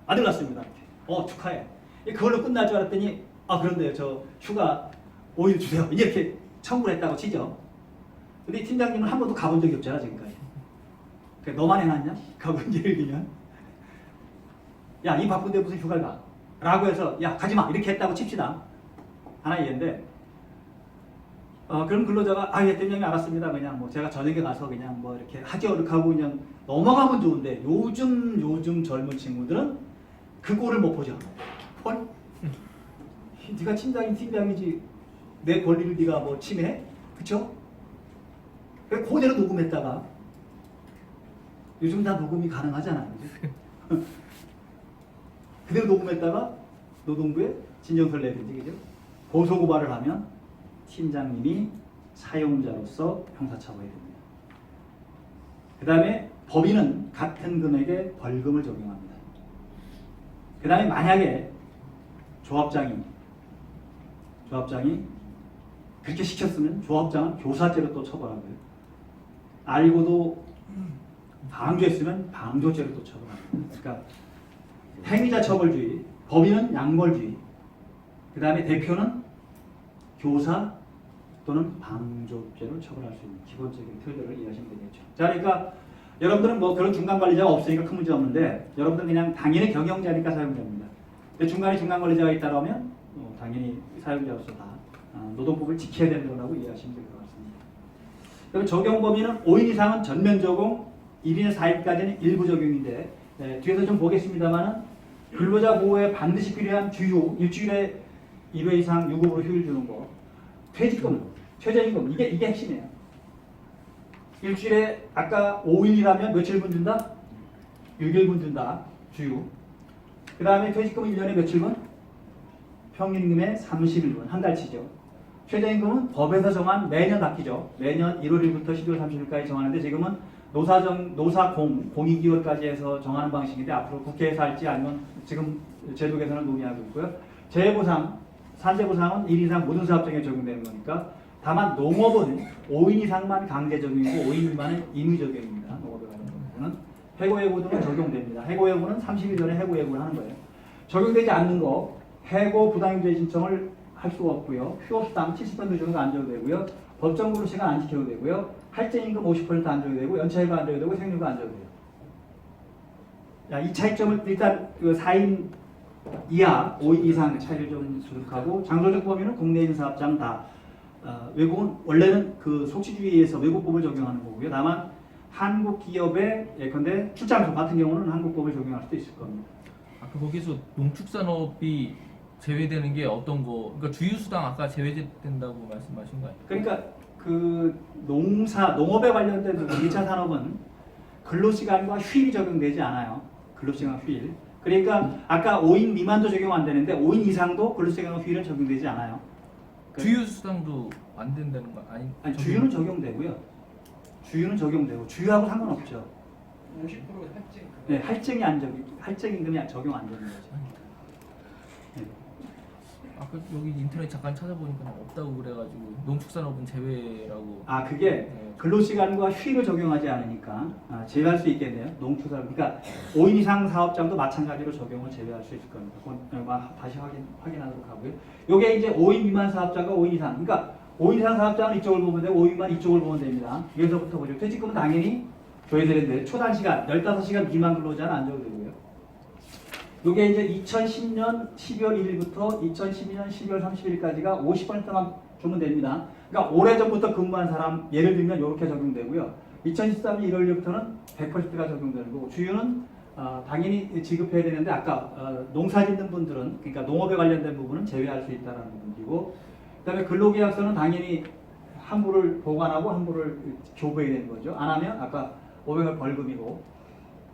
Speaker 1: 아들 낳았습니다. 축하해. 그걸로 끝날 줄 알았더니 그런데요 저 휴가 5일 주세요. 이렇게 청구를 했다고 치죠. 근데 이 팀장님은 한 번도 가본 적이 없잖아 지금까지. 그러니까 너만 해놨냐? 가본 예를 들면 야 이 바쁜데 무슨 휴가를 가? 라고 해서 야 가지마 이렇게 했다고 칩시다. 하나 얘기인데 그럼 근로자가 예 팀장님 알았습니다. 그냥 뭐 제가 저녁에 가서 그냥 뭐 이렇게 하죠 이렇게 하고 그냥 넘어가면 좋은데 요즘 젊은 친구들은 그 꼴을 못 보죠. 헐? 네가 팀장이지 내 권리를 네가 뭐 침해해? 그쵸? 그대로 녹음했다가 요즘 다 녹음이 가능하잖아요. 그대로 녹음했다가 노동부에 진정서를 내든지 그죠? 고소고발을 하면 팀장님이 사용자로서 형사처벌이 됩니다. 그 다음에 법인은 같은 금액의 벌금을 적용합니다. 그 다음에 만약에 조합장이 그렇게 시켰으면 조합장은 교사죄로 또 처벌하고요. 알고도 방조했으면 방조죄로 또 처벌합니다. 그러니까 행위자 처벌주의, 법인은 양벌주의, 그 다음에 대표는 교사 또는 방조죄로 처벌할 수 있는 기본적인 틀들을 이해하시면 되겠죠. 자, 그러니까 여러분들은 뭐 그런 중간 관리자가 없으니까 큰 문제 없는데 여러분들은 그냥 당연히 경영자니까 사용자입니다. 근데 중간에 중간 관리자가 있다라면 당연히 사용자로서 다 노동법을 지켜야 되는 거라고 이해하시면 될 것 같습니다. 그럼 적용 범위는 5인 이상은 전면 적용, 1인에서 4일까지는 일부 적용인데 뒤에서 좀 보겠습니다만은 근로자 보호에 반드시 필요한 주요 일주일에 1회 이상 유급으로 휴일 주는 거, 퇴직금, 최저임금 이게 핵심이에요. 일주일에 아까 5일이라면 며칠분 준다? 6일분 준다. 주유. 그 다음에 퇴직금은 1년에 며칠분? 평균임금의 30일분, 한 달치죠. 최저임금은 법에서 정한 매년 바뀌죠. 매년 1월 1일부터 12월 30일까지 정하는데 지금은 공익기월까지 해서 정하는 방식인데 앞으로 국회에서 할지 아니면 지금 제도 개선을 논의하고 있고요. 재보상, 산재보상은 1인 이상 모든 사업장에 적용되는 거니까 다만 농업은 5인 이상만 강제 적용이고 5인 미만은 임의 적용입니다. 농업에 관한 부분은 해고예고 등은 적용됩니다. 해고예고는 30일 전에 해고예고를 하는 거예요. 적용되지 않는 거 해고 부당임대 신청을 할 수가 없고요. 휴업수당 70% 정도 안 줘도 되고요. 법정 근로 시간 안 지켜도 되고요. 할증임금 50% 안 줘도 되고 연차휴가 안 줘도 되고 생리휴가 안 줘도 돼요. 자, 이 차이점을 일단 그 4인 이하 5인 이상 차이를 좀 수득하고 장소적 범위는 국내인 사업장 다 외국은 원래는 그 속시주의에서 외국법을 적용하는 거고요. 다만 한국 기업의 예컨대 출장소 같은 경우는 한국법을 적용할 수도 있을 겁니다.
Speaker 2: 아까 거기서 농축산업이 제외되는 게 어떤 거? 그러니까 주유수당 아까 제외된다고 말씀하신 거 아니에요?
Speaker 1: 그러니까 그 농업에 관련된 2차 산업은 근로시간과 휴일이 적용되지 않아요. 근로시간과 휴일. 그러니까 아까 5인 미만도 적용 안 되는데 5인 이상도 근로시간과 휴일은 적용되지 않아요.
Speaker 2: 주휴수당도 안 된다는 거
Speaker 1: 아니 주휴는 적용되고요. 주휴는 적용되고 주휴하고 상관없죠.
Speaker 3: 50% 할증.
Speaker 1: 네, 할증 임금이 적용 안 되는 거죠. 네.
Speaker 2: 아까 여기 인터넷 잠깐 찾아보니까 없다고 그래가지고 농축산업은 제외라고.
Speaker 1: 아 그게
Speaker 2: 네.
Speaker 1: 근로시간과 휴일을 적용하지 않으니까 제외할 수 있겠네요. 농축산업 그러니까 5인 이상 사업장도 마찬가지로 적용을 제외할 수 있을 겁니다. 그건 다시 확인하도록 하고요. 요게 이제 5인 미만 사업자가 5인 이상 그러니까 5인 이상 사업장은 이쪽을 보면 되고 5인 미만 이쪽을 보면 됩니다. 여기서부터 보죠. 퇴직금은 당연히 줘야 되는데 초단시간 15시간 미만 근로자는 안 줘도 되고요. 요게 이제 2010년 12월 1일부터 2012년 12월 30일까지가 50%만 주면 됩니다. 그러니까 오래전부터 근무한 사람 예를 들면 이렇게 적용되고요. 2013년 1월 1일부터는 100%가 적용되는 거고 주유는 당연히 지급해야 되는데 아까 농사 짓는 분들은 그러니까 농업에 관련된 부분은 제외할 수 있다는 부분이고 그다음에 근로계약서는 당연히 한 부를 보관하고 한 부를 교부해야 되는 거죠. 안 하면 아까 500원 벌금이고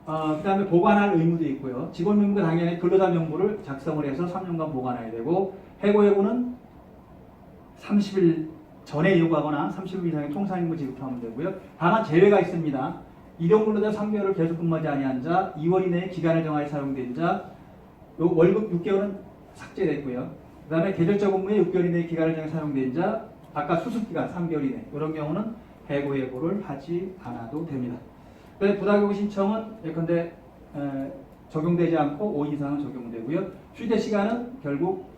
Speaker 1: 그다음에 보관할 의무도 있고요. 직원 명부 당연히 근로자 명부를 작성을 해서 3년간 보관해야 되고 해고해고는 30일 전에 요구하거나 30일 이상의 통상임금 지급하면 되고요. 다만 제외가 있습니다. 일용 근로자 3개월을 계속 근무하지 아니한 자, 2월 이내에 기간을 정하여 사용된 자, 요 월급 6개월은 삭제됐고요. 그다음에 계절적 근무에 6개월 이내에 기간을 정하여 사용된 자, 아까 수습기간 3개월 이내 이런 경우는 해고해고를 하지 않아도 됩니다. 그래서 부당해고 신청은 예컨대 적용되지 않고 5인 이상은 적용되고요. 휴대 시간은 결국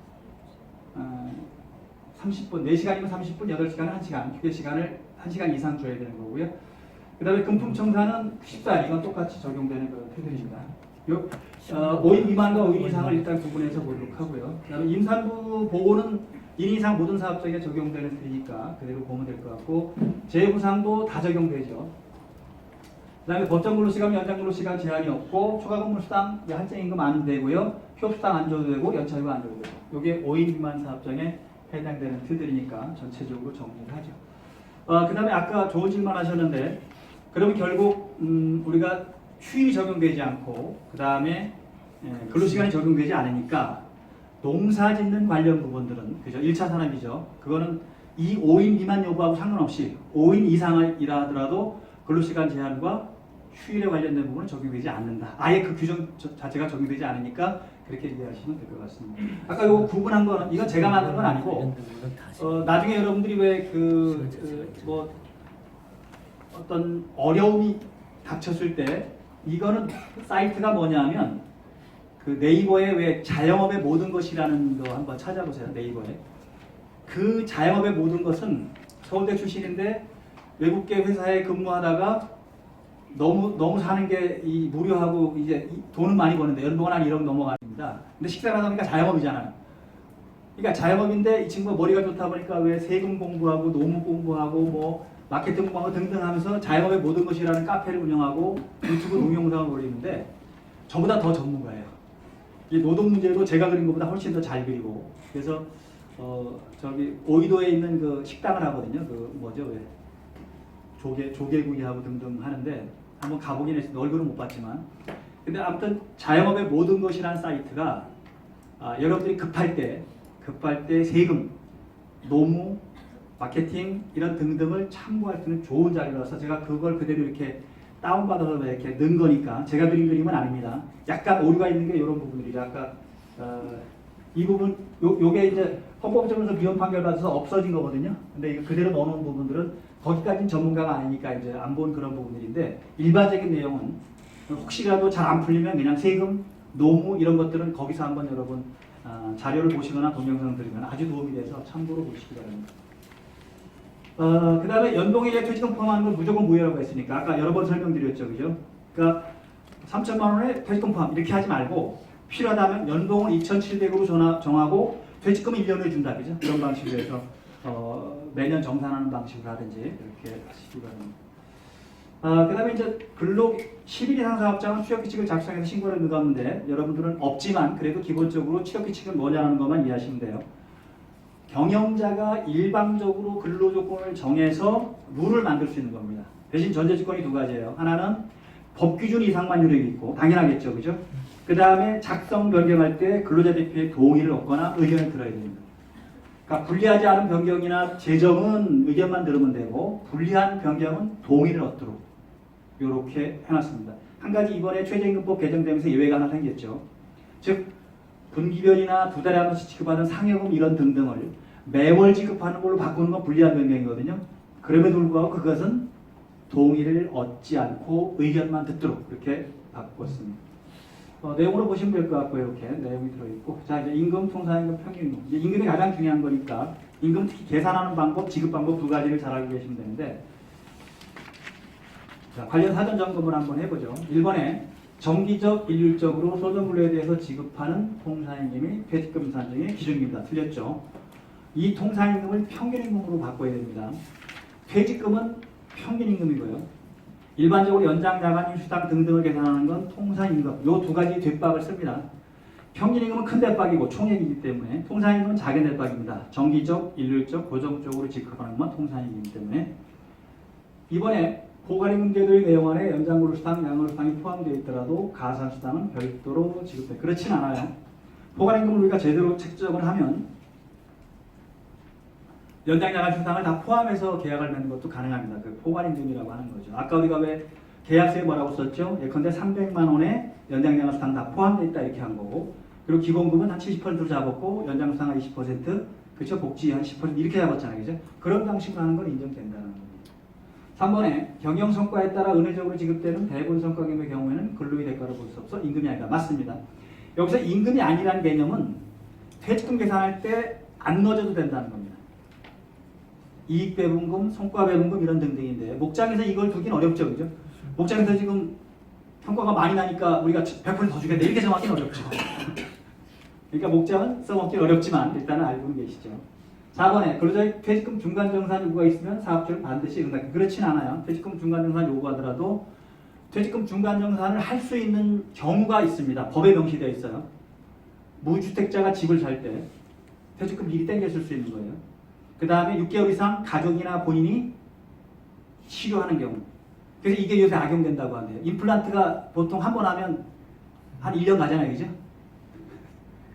Speaker 1: 30분, 4시간이면 30분, 8시간은 1시간, 휴게 시간을 1시간 이상 줘야 되는 거고요. 그 다음에 금품청산은 14일, 이건 똑같이 적용되는 그 테두리입니다. 5인 미만과 5인 이상을 일단 구분해서 보도록 하고요. 그 다음에 임산부 보호는 1인 이상 모든 사업장에 적용되는 테니까 그대로 보면 될 것 같고, 재해보상도 다 적용되죠. 그 다음에 법정 근로시간, 연장 근로시간 제한이 없고, 초과 근무수당, 할증임금 안 되고요. 휴업수당 안 줘도 되고, 연차휴가 안 줘도 되고. 이게 5인 미만 사업장에 해당되는 틀들이니까 전체적으로 정리를 하죠. 그 다음에 아까 좋은 질문 하셨는데, 그러면 결국 우리가 휴일이 적용되지 않고 그 다음에 근로시간이 적용되지 않으니까 농사 짓는 관련 부분들은 그죠? 1차 산업이죠. 그거는 이 5인 미만 여부하고 상관없이 5인 이상이라 하더라도 근로시간 제한과 휴일에 관련된 부분은 적용되지 않는다. 아예 그 규정 자체가 적용되지 않으니까 그렇게 이해하시면 될 것 같습니다. 아까 이거 구분한 거는 이건 제가 만든 건 아니고 나중에 여러분들이 왜 뭐 어떤 어려움이 닥쳤을 때 이거는 사이트가 뭐냐면 그 네이버에 왜 자영업의 모든 것이라는 거 한번 찾아보세요. 네이버에 그 자영업의 모든 것은 서울대 출신인데 외국계 회사에 근무하다가 너무 사는 게 이 무료하고 이제 돈은 많이 버는데 연봉은 한 1억 넘어갑니다. 근데 식사를 하다 보니까 자영업이잖아요. 그러니까 자영업인데 이 친구가 머리가 좋다 보니까 왜 세금 공부하고 노무 공부하고 뭐 마케팅 공부하고 등등 하면서 자영업의 모든 것이라는 카페를 운영하고 유튜브 동영상을 올리는데 저보다 더 전문가예요. 이 노동 문제도 제가 그린 것보다 훨씬 더 잘 그리고 그래서 저기 오이도에 있는 그 식당을 하거든요. 그 뭐죠 왜 조개구이하고 등등 하는데 한번 가보긴 했어요. 얼굴은 못 봤지만. 근데 아무튼 자영업의 모든 것이라는 사이트가 여러분들이 급할 때 세금, 노무, 마케팅 이런 등등을 참고할 수 있는 좋은 자료라서 제가 그걸 그대로 이렇게 다운받아서 이렇게 넣은 거니까 제가 그린 그림은 아닙니다. 약간 오류가 있는 게 이런 부분들이죠. 아까 이 부분 요게 이제 헌법재판소 미혼 판결 받아서 없어진 거거든요. 근데 이거 그대로 넣어놓은 부분들은 거기까지는 전문가가 아니니까 이제 안 본 그런 부분들인데 일반적인 내용은 혹시라도 잘 안 풀리면 그냥 세금, 노무 이런 것들은 거기서 한번 여러분 자료를 보시거나 동영상 들으면 아주 도움이 돼서 참고로 보시기 바랍니다. 그 다음에 연봉에 퇴직금 포함하는 건 무조건 무효라고 했으니까 아까 여러 번 설명드렸죠. 그죠? 그러니까 3천만 원에 퇴직금 포함 이렇게 하지 말고 필요하다면 연봉을 2,700으로 정하고 퇴직금을 1년 후에 준다. 그죠? 이런 방식으로 해서 매년 정산하는 방식으로 하든지 이렇게 하시기 바랍니다. 그 다음에 이제 근로 10일 이상 사업장은 취업규칙을 작성해서 신고를 넣었는데 여러분들은 없지만 그래도 기본적으로 취업규칙은 뭐냐는 것만 이해하시면 돼요. 경영자가 일방적으로 근로조건을 정해서 룰을 만들 수 있는 겁니다. 대신 전제조건이 두 가지예요. 하나는 법기준 이상만 효력이 있고 당연하겠죠. 그죠? 그 다음에 작성 변경할 때 근로자 대표의 동의를 얻거나 의견을 들어야 됩니다. 그러니까 불리하지 않은 변경이나 재정은 의견만 들으면 되고 불리한 변경은 동의를 얻도록 이렇게 해놨습니다. 한 가지 이번에 최저임금법 개정되면서 예외가 하나 생겼죠. 즉 분기별이나 두 달에 한 번씩 지급하는 상여금 이런 등등을 매월 지급하는 걸로 바꾸는 건 불리한 변경이거든요. 그럼에도 불구하고 그것은 동의를 얻지 않고 의견만 듣도록 그렇게 바꿨습니다. 내용으로 보시면 될 것 같고요. 이렇게 내용이 들어있고, 자 이제 임금, 통상임금, 평균임금. 이제 임금이 가장 중요한 거니까 임금 특히 계산하는 방법, 지급 방법 두 가지를 잘 알고 계시면 되는데, 자 관련 사전 점검을 한번 해보죠. 1번에 정기적, 일률적으로 소정분류에 대해서 지급하는 통상임금이 퇴직금 산정의 기준입니다. 틀렸죠. 이 통상임금을 평균임금으로 바꿔야 됩니다. 퇴직금은 평균임금이고요. 일반적으로 연장, 야간, 수당 등등을 계산하는 건 통상임금. 요 두 가지 뒷박을 씁니다. 평균임금은 큰 대박이고 총액이기 때문에 통상임금은 작은 대박입니다. 정기적, 일률적, 고정적으로 지급하는 건 통상임금이기 때문에 이번에 고관임금 제도의 내용 안에 연장근로수당, 양근로수당이 포함되어 있더라도 가산수당은 별도로 지급돼. 그렇진 않아요. 고관임금을 우리가 제대로 책정을 하면 연장, 야간, 수당을 다 포함해서 계약을 맺는 것도 가능합니다. 그 포괄임금이라고 하는 거죠. 아까 우리가 왜 계약서에 뭐라고 썼죠? 예컨대 300만 원에 연장, 야간, 수당 다 포함되어 있다 이렇게 한 거고, 그리고 기본금은 한 70%로 잡았고 연장, 수당 한 20%, 그렇죠? 복지 한 10% 이렇게 잡았잖아요, 그죠? 그런 방식으로 하는 건 인정된다는 겁니다. 3번에 경영 성과에 따라 은혜적으로 지급되는 배분 성과금의 경우에는 근로의 대가로 볼 수 없어 임금이 아니다. 맞습니다. 여기서 임금이 아니라는 개념은 퇴직금 계산할 때 안 넣어줘도 된다는 겁니다. 이익배분금, 성과배분금 이런 등등인데 목장에서 이걸 두긴 어렵죠, 그죠? 목장에서 지금 성과가 많이 나니까 우리가 100%더 주겠다 이렇게 정하기는 어렵죠. 그러니까 목장은 써먹기 어렵지만 일단은 알고는 계시죠. 4번에 근로자의 퇴직금 중간정산 요구가 있으면 사업주는 반드시 응답. 그렇진 않아요. 퇴직금 중간정산 요구하더라도 퇴직금 중간정산을 할 수 있는 경우가 있습니다. 법에 명시되어 있어요. 무주택자가 집을 살 때 퇴직금 미리 땡겼을 수 있는 거예요. 그 다음에 6개월 이상 가족이나 본인이 치료하는 경우. 그래서 이게 요새 악용된다고 하네요. 임플란트가 보통 한 번 하면 한 1년 가잖아요, 그죠?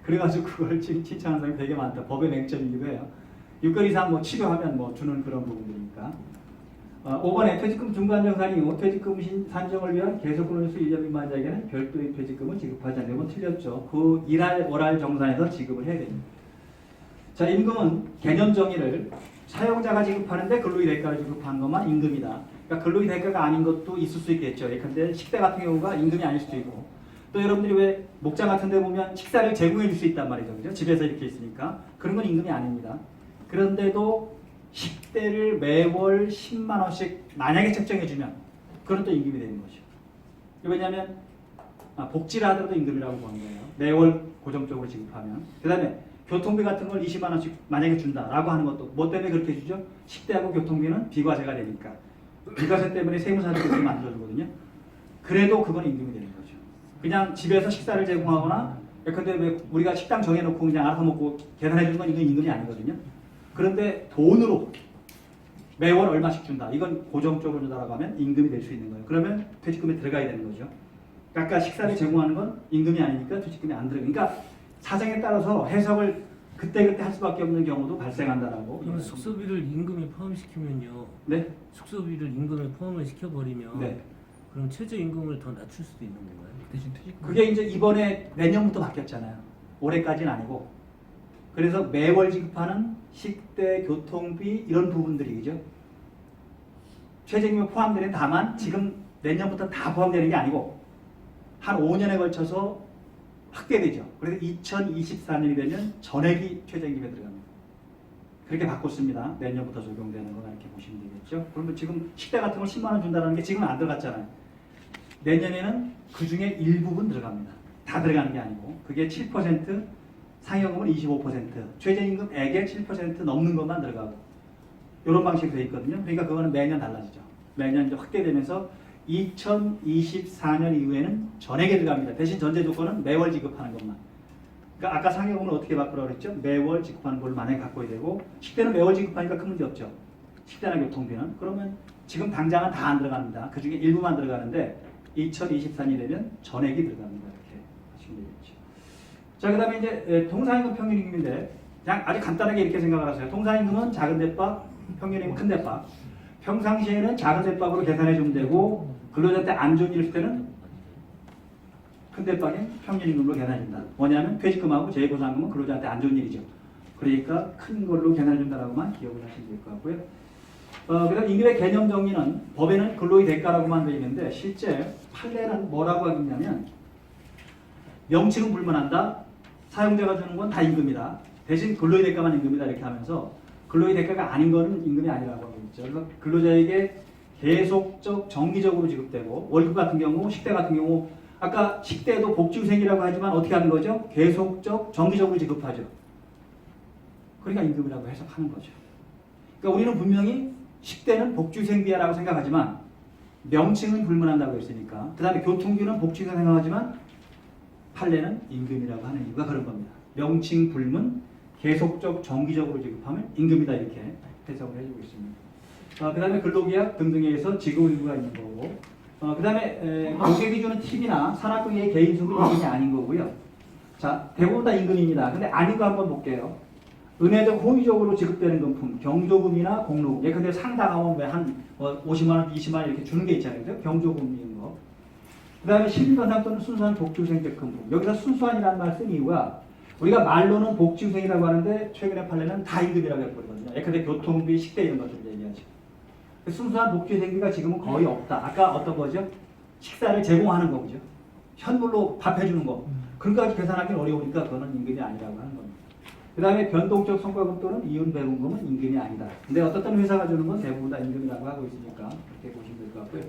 Speaker 1: 그래가지고 그걸 신청하는 사람이 되게 많다. 법의 맹점이기도 해요. 6개월 이상 뭐 치료하면 뭐 주는 그런 부분들이니까. 5번에 퇴직금 중간정산 이후 퇴직금 산정을 위한 계속근로일수 1년 미만자에게는 별도의 퇴직금을 지급하지 않는 건 틀렸죠. 그 일할 월할 정산에서 지급을 해야 됩니다. 자, 임금은 개념 정의를 사용자가 지급하는데 근로의 대가를 지급하는 것만 임금이다. 그러니까 근로의 대가가 아닌 것도 있을 수 있겠죠. 예컨대 식대 같은 경우가 임금이 아닐 수도 있고, 또 여러분들이 왜 목장 같은 데 보면 식사를 제공해 줄 수 있단 말이죠. 그죠? 집에서 이렇게 있으니까. 그런 건 임금이 아닙니다. 그런데도 식대를 매월 10만 원씩 만약에 책정해 주면 그건 또 임금이 되는 거죠. 왜냐하면 복지를 하더라도 임금이라고 보는 거예요. 매월 고정적으로 지급하면. 그 다음에 교통비 같은 걸 20만 원씩 만약에 준다라고 하는 것도 뭐 때문에 그렇게 주죠? 식대하고 교통비는 비과세가 되니까. 비과세 때문에 세무사들이 그렇게 만들어주거든요. 그래도 그건 임금이 되는 거죠. 그냥 집에서 식사를 제공하거나 근데 왜 우리가 식당 정해놓고 그냥 알아서 먹고 계산해 주는 건 이건 임금이 아니거든요. 그런데 돈으로 매월 얼마씩 준다. 이건 고정적으로 준다라고 하면 임금이 될 수 있는 거예요. 그러면 퇴직금에 들어가야 되는 거죠. 아까 식사를 제공하는 건 임금이 아니니까 퇴직금이 안 들어가요. 그러니까 사정에 따라서 해석을 그때그때 할 수밖에 없는 경우도 발생한다라고.
Speaker 4: 그러면 숙소비를 임금에 포함시키면요.
Speaker 1: 네?
Speaker 4: 숙소비를 임금에 포함을 시켜버리면
Speaker 1: 네.
Speaker 4: 그럼 최저임금을 더 낮출 수도 있는 건가요?
Speaker 2: 대신 퇴직금.
Speaker 1: 그게 이제 이번에 내년부터 바뀌었잖아요. 올해까지는 아니고. 그래서 매월 지급하는 식대, 교통비 이런 부분들이죠. 최저임금에 포함되는 다만 지금 내년부터 다 포함되는 게 아니고 한 5년에 걸쳐서 확대되죠. 그래서 2024년이 되면 전액이 최저임금에 들어갑니다. 그렇게 바꿨습니다. 내년부터 적용되는 거나 이렇게 보시면 되겠죠. 그러면 지금 식대 같은 걸 10만 원 준다는 게 지금은 안 들어갔잖아요. 내년에는 그 중에 일부분 들어갑니다. 다 들어가는 게 아니고 그게 7%, 상여금은 25%, 최저임금액의 7% 넘는 것만 들어가고 이런 방식으로 되어 있거든요. 그러니까 그거는 매년 달라지죠. 매년 이제 확대되면서 2024년 이후에는 전액에 들어갑니다. 대신 전제 조건은 매월 지급하는 것만. 그러니까 아까 상여금은 어떻게 바꾸라고 그랬죠? 매월 지급하는 걸 만약에 바꿔야 되고 식대는 매월 지급하니까 큰 문제 없죠. 식대나 교통비는. 그러면 지금 당장은 다 안 들어갑니다. 그 중에 일부만 들어가는데 2024년이 되면 전액이 들어갑니다. 이렇게 하시면 되겠죠. 자, 그 다음에 이제 통상임금 평균임금인데 그냥 아주 간단하게 이렇게 생각을 하세요. 통상임금은 작은 대박, 평균임금 큰 대박. 평상시에는 작은 대박으로 계산해 주면 되고 근로자 때 안 좋은 일 있을 때는 큰 대박인 평균임금으로 계산해준다. 뭐냐면 퇴직금하고 재보상금은 근로자한테 안 좋은 일이죠. 그러니까 큰 걸로 계산해준다라고만 기억을 하시면 될 것 같고요. 그다음 임금의 개념 정리는 법에는 근로의 대가라고만 되어 있는데 실제 판례는 뭐라고 하겠냐면 명칭은 불문한다. 사용자가 주는 건 다 임금이다. 대신 근로의 대가만 임금이다 이렇게 하면서 근로의 대가가 아닌 거는 임금이 아니라고 하고 있죠. 그래서 근로자에게 계속적 정기적으로 지급되고 월급 같은 경우 식대 같은 경우 아까 식대도 복지후생이라고 하지만 어떻게 하는 거죠? 계속적 정기적으로 지급하죠. 그러니까 임금이라고 해석하는 거죠. 그러니까 우리는 분명히 식대는 복지후생비야라고 생각하지만 명칭은 불문한다고 했으니까 그 다음에 교통비는 복지후생 생각하지만 판례는 임금이라고 하는 이유가 그런 겁니다. 명칭 불문, 계속적 정기적으로 지급하면 임금이다 이렇게 해석을 해주고 있습니다. 그 다음에 근로계약 등등에 의해서 지급의무가 있는 거고 그 다음에 고객이 주는 팁이나 산학금의 개인수급이 임금이 아닌 거고요. 자, 대부분 다 임금입니다. 근데 아닌 거 한번 볼게요. 은혜적 호의적으로 지급되는 금품, 경조금이나 공로금. 예컨대 상당하면 왜한 50만 원, 20만 원 이렇게 주는 게 있잖아요. 그죠? 경조금 이런 거. 그 다음에 신변상 또는 순수한 복지후생적 금품. 여기서 순수한이라는 말 쓴 이유가 우리가 말로는 복지후생이라고 하는데 최근에 판례는 다 임금이라고 해버리거든요. 예컨대 교통비, 식대 이런 것들을 얘기하죠. 순수한 복지후생비가 지금은 거의 없다. 아까 어떤 거죠? 식사를 제공하는 거죠. 현물로 밥 해주는 거. 그것까지 계산하기는 어려우니까 그거는 임금이 아니라고 하는 겁니다. 그 다음에 변동적 성과금 또는 이윤 배분금은 임금이 아니다. 근데 어떤 회사가 주는 건 대부분 다 임금이라고 하고 있으니까 그렇게 보시면 될 것 같고요.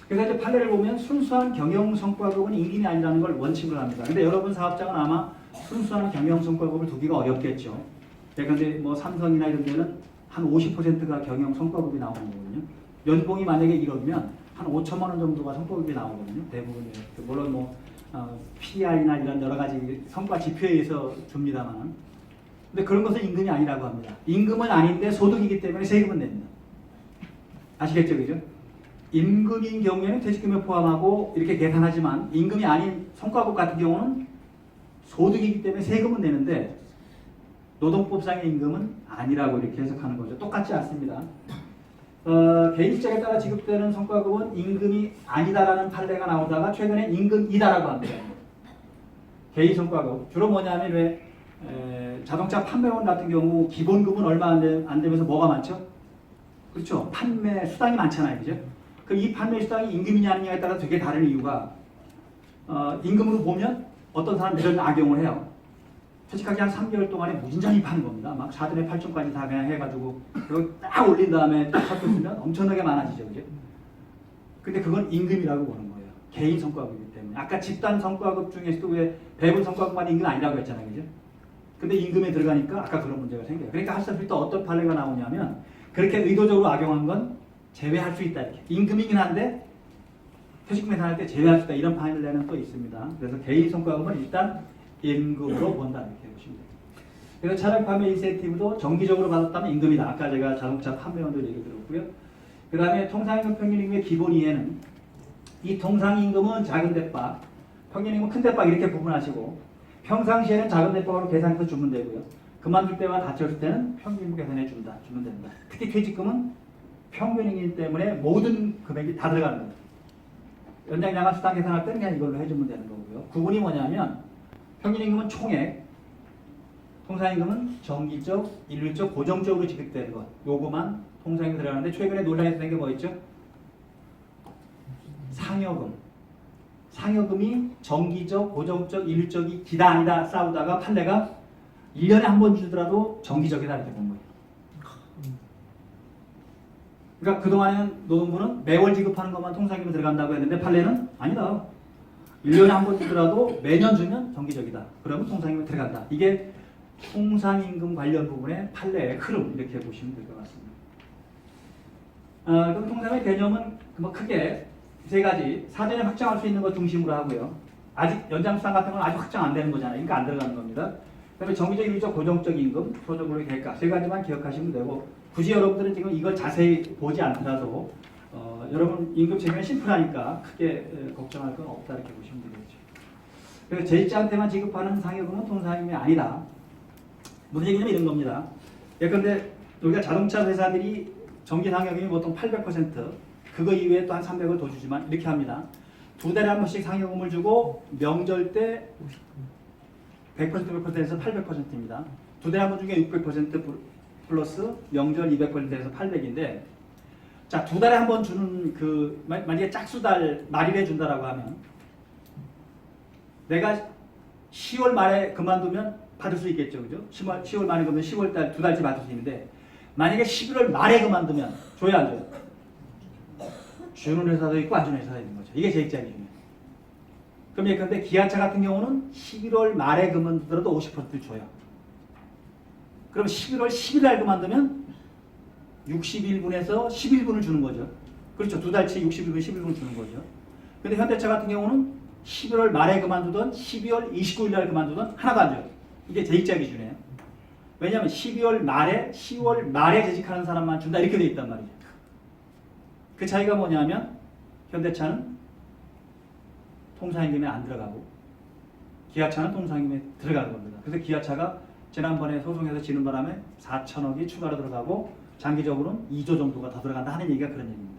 Speaker 1: 그래서 이제 판례를 보면 순수한 경영 성과금은 임금이 아니라는 걸 원칙으로 합니다. 근데 여러분 사업장은 아마 순수한 경영 성과금을 두기가 어렵겠죠. 그런데 뭐 삼성이나 이런 데는 한 50%가 경영 성과급이 나오는 거거든요. 연봉이 만약에 1억이면 한 5천만 원 정도가 성과급이 나오거든요. 대부분이. 물론 뭐 PR이나 이런 여러 가지 성과 지표에 의해서 줍니다만. 근데 그런 것은 임금이 아니라고 합니다. 임금은 아닌데 소득이기 때문에 세금은 냅니다. 아시겠죠, 그죠? 임금인 경우에는 퇴직금에 포함하고 이렇게 계산하지만 임금이 아닌 성과급 같은 경우는 소득이기 때문에 세금은 내는데 노동법상의 임금은 아니라고 이렇게 해석하는 거죠. 똑같지 않습니다. 개인시장에 따라 지급되는 성과급은 임금이 아니다라는 판례가 나오다가 최근에 임금이다라고 합니다. 개인 성과급 주로 뭐냐면 왜 자동차 판매원 같은 경우 기본급은 얼마 안 되면서 뭐가 많죠? 그렇죠. 판매 수당이 많잖아요, 그죠? 그 이 판매 수당이 임금이냐 아니냐에 따라 되게 다른 이유가 임금으로 보면 어떤 사람들은 이런 악용을 해요. 솔직하게 한 3개월 동안에 무진장이 파는 겁니다. 막 4분의 8촌까지 다 그냥 해가지고 그걸 딱 올린 다음에 딱 섞였으면 엄청나게 많아지죠, 그죠? 근데 그건 임금이라고 보는 거예요. 개인 성과급이기 때문에. 아까 집단 성과급 중에서도 왜 배분 성과급만 임금 아니라고 했잖아요, 그죠? 근데 임금에 들어가니까 아까 그런 문제가 생겨요. 그러니까 할수록 또 어떤 판례가 나오냐면 그렇게 의도적으로 악용한 건 제외할 수 있다 이렇게. 임금이긴 한데 퇴직금 계산할 때 제외할 수 있다 이런 판례는 또 있습니다. 그래서 개인 성과급은 일단 임금으로 본다 이렇게 보시면 됩니다. 그래서 차량 판매 인센티브도 정기적으로 받았다면 임금이다. 아까 제가 자동차 판매원들 얘기 들었고요. 그 다음에 통상임금 평균임금의 기본 이해는 이 통상임금은 작은 대박, 평균임금은 큰 대박 이렇게 구분하시고 평상시에는 작은 대박으로 계산해서 주면 되고요. 그만둘 때와 다쳤을 때는 평균임금 계산해 주면 된다. 특히 퇴직금은 평균임금 때문에 모든 금액이 다 들어가는 거예요. 연장 양한 수당 계산할 때는 그냥 이걸로 해주면 되는 거고요. 구분이 뭐냐면 평균임금은 총액, 통상임금은 정기적, 일률적, 고정적으로 지급되는 것. 요거만 통상임금 들어가는데 최근에 논란이 된 게 뭐 있죠? 상여금. 상여금이 정기적, 고정적, 일률적이 기다 아니다 싸우다가 판례가 1년에 한 번 주더라도 정기적이다 이렇게 본 거예요. 그러니까 그동안에는 노동부는 매월 지급하는 것만 통상임금 들어간다고 했는데 판례는 아니다. 1년에 한 번 주더라도 매년 주면 정기적이다. 그러면 통상임금 들어간다. 이게 통상임금 관련 부분의 판례의 흐름 이렇게 보시면 될 것 같습니다. 그럼 통상의 개념은 뭐 크게 세 가지. 사전에 확정할 수 있는 것 중심으로 하고요. 아직 연장수당 같은 건 아직 확정 안 되는 거잖아요. 그러니까 안 들어가는 겁니다. 그다음에 정기적, 일률적, 고정적 임금, 소정으로의 대가 세 가지만 기억하시면 되고 굳이 여러분들은 지금 이걸 자세히 보지 않더라도 여러분 임금 체계는 심플하니까 크게 걱정할 건 없다 이렇게 보시면 되겠죠. 그래서 제1자한테만 지급하는 상여금은 통상임금이 아니다. 무슨 얘기냐면 이런 겁니다. 예컨대 우리가 자동차 회사들이 정기 상여금이 보통 800%, 그거 이외에 또 한 300을 더 주지만 이렇게 합니다. 두 달에 한 번씩 상여금을 주고 명절 때 100%에서 800%입니다. 두 달에 한 번 중에 600% 플러스 명절 200%에서 800인데, 자, 두 달에 한 번 주는 그 만약에 짝수달 말일에 준다라고 하면 내가 10월 말에 그만두면 받을 수 있겠죠, 그죠? 10월 말에 그러면 10월 달 두 달치 받을 수 있는데, 만약에 11월 말에 그만두면 줘야 안 줘요? 주는 회사도 있고 안 주는 회사도 있는 거죠. 이게 재직자 기준이에요. 그럼 예컨대 기아차 같은 경우는 11월 말에 그만두더라도 50% 줘요. 그럼 11월 10일 날 그만두면 61분에서 11분을 주는 거죠. 그렇죠. 두 달치 61분, 11분을 주는 거죠. 근데 현대차 같은 경우는 11월 말에 그만두던 12월 29일 날 그만두던 하나도 안 줘요. 이게 재직자 기준이에요. 왜냐하면 12월 말에 10월 말에 재직하는 사람만 준다 이렇게 돼 있단 말이죠. 그 차이가 뭐냐면 현대차는 통상임금에 안 들어가고 기아차는 통상임금에 들어가는 겁니다. 그래서 기아차가 지난번에 소송에서 지는 바람에 4천억이 추가로 들어가고 장기적으로는 2조 정도가 더 들어간다 하는 얘기가 그런 얘기입니다.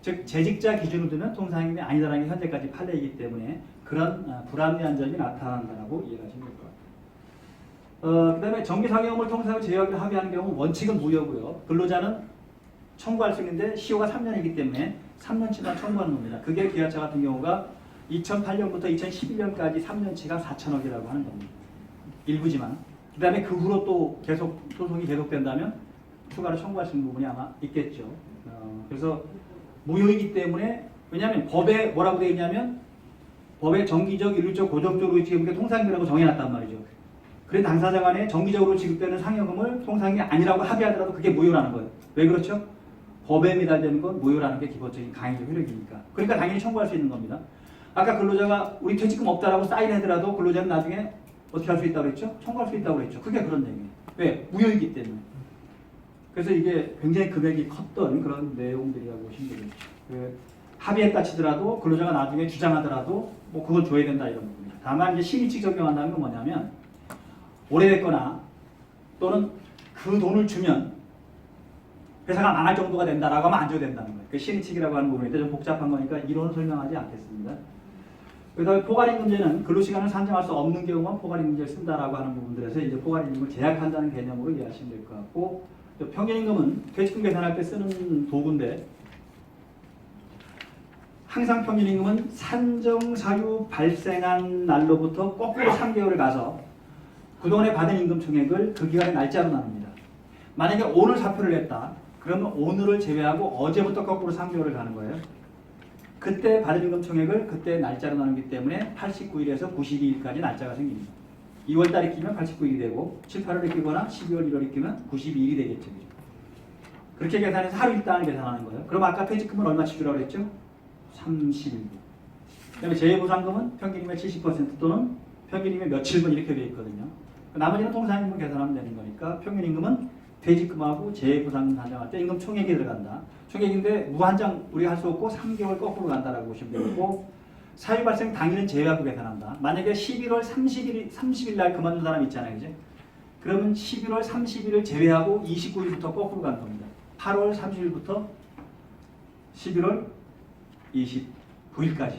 Speaker 1: 즉 재직자 기준으로 두면 통상임금이 아니다라는 게 현재까지 판례이기 때문에 그런 불합리한 점이 나타난다고 이해하시면 될 것 같아요. 그 다음에 정기상여금을 통상으로 제외하기로 합의하는 경우 원칙은 무효고요. 근로자는 청구할 수 있는데 시효가 3년이기 때문에 3년치만 청구하는 겁니다. 그게 기아차 같은 경우가 2008년부터 2011년까지 3년치가 4천억이라고 하는 겁니다. 일부지만. 그 다음에 그 후로 또 계속 소송이 계속된다면 추가로 청구할 수 있는 부분이 아마 있겠죠. 그래서 무효이기 때문에, 왜냐하면 법에 뭐라고 되어 있냐면 법에 정기적, 일률적, 고정적으로 지급게 통상임금이라고 정해놨단 말이죠. 그래 당사자 간에 정기적으로 지급되는 상여금을 통상임금이 아니라고 합의하더라도 그게 무효라는 거예요. 왜 그렇죠? 법에 미달되는 건 무효라는 게 기본적인 강의적 효력이니까. 그러니까 당연히 청구할 수 있는 겁니다. 아까 근로자가 우리 퇴직금 없다라고 사인하더라도 근로자는 나중에 어떻게 할 수 있다고 그랬죠? 청구할 수 있다고 그랬죠. 그게 그런 얘기예요. 왜? 무효이기 때문에. 그래서 이게 굉장히 금액이 컸던 그런 내용들이라고 보시면 되겠죠. 그 합의했다 치더라도 근로자가 나중에 주장하더라도 뭐 그건 줘야 된다 이런 부분이에요. 다만 이제 신의칙 적용한다는 건 뭐냐면 오래됐거나 또는 그 돈을 주면 회사가 망할 정도가 된다라고 하면 안 줘야 된다는 거예요. 그 신의칙이라고 하는 부분인데 좀 복잡한 거니까 이론은 설명하지 않겠습니다. 그다음에 포괄임금제는 근로시간을 산정할 수 없는 경우만 포괄임금제를 쓴다라고 하는 부분들에서 이제 포괄임금을 제약한다는 개념으로 이해하시면 될 것 같고, 평균임금은 퇴직금 계산할 때 쓰는 도구인데 항상 평균임금은 산정사유 발생한 날로부터 거꾸로 3개월을 가서 그동안에 받은 임금 총액을 그 기간의 날짜로 나눕니다. 만약에 오늘 사표를 냈다. 그러면 오늘을 제외하고 어제부터 거꾸로 3개월을 가는 거예요. 그때 받은 임금 총액을 그때 날짜로 나누기 때문에 89일에서 92일까지 날짜가 생깁니다. 2월달에 끼면 89일이 되고 7, 8월에 끼거나 12월, 1월에 끼면 92일이 되겠죠. 그렇게 계산해서 하루 일당을 계산하는 거예요. 그럼 아까 퇴직금은 얼마치 주라고 그랬죠? 30일. 그다음에 재해보상금은 평균임의 70% 또는 평균임의 며칠분 이렇게 되어 있거든요. 나머지는 통상임금 계산하면 되는 거니까 평균임금은 퇴직금하고 재해보상금 산정할 때 임금 총액이 들어간다. 총액인데 무한정 우리가 할 수 없고 3개월 거꾸로 간다라고 보시면 되고, 사유 발생 당일은 제외하고 계산한다. 만약에 11월 30일 날 그만둔 사람 있잖아요, 이제. 그러면 11월 30일을 제외하고 29일부터 거꾸로 가는 겁니다. 8월 30일부터 11월 29일까지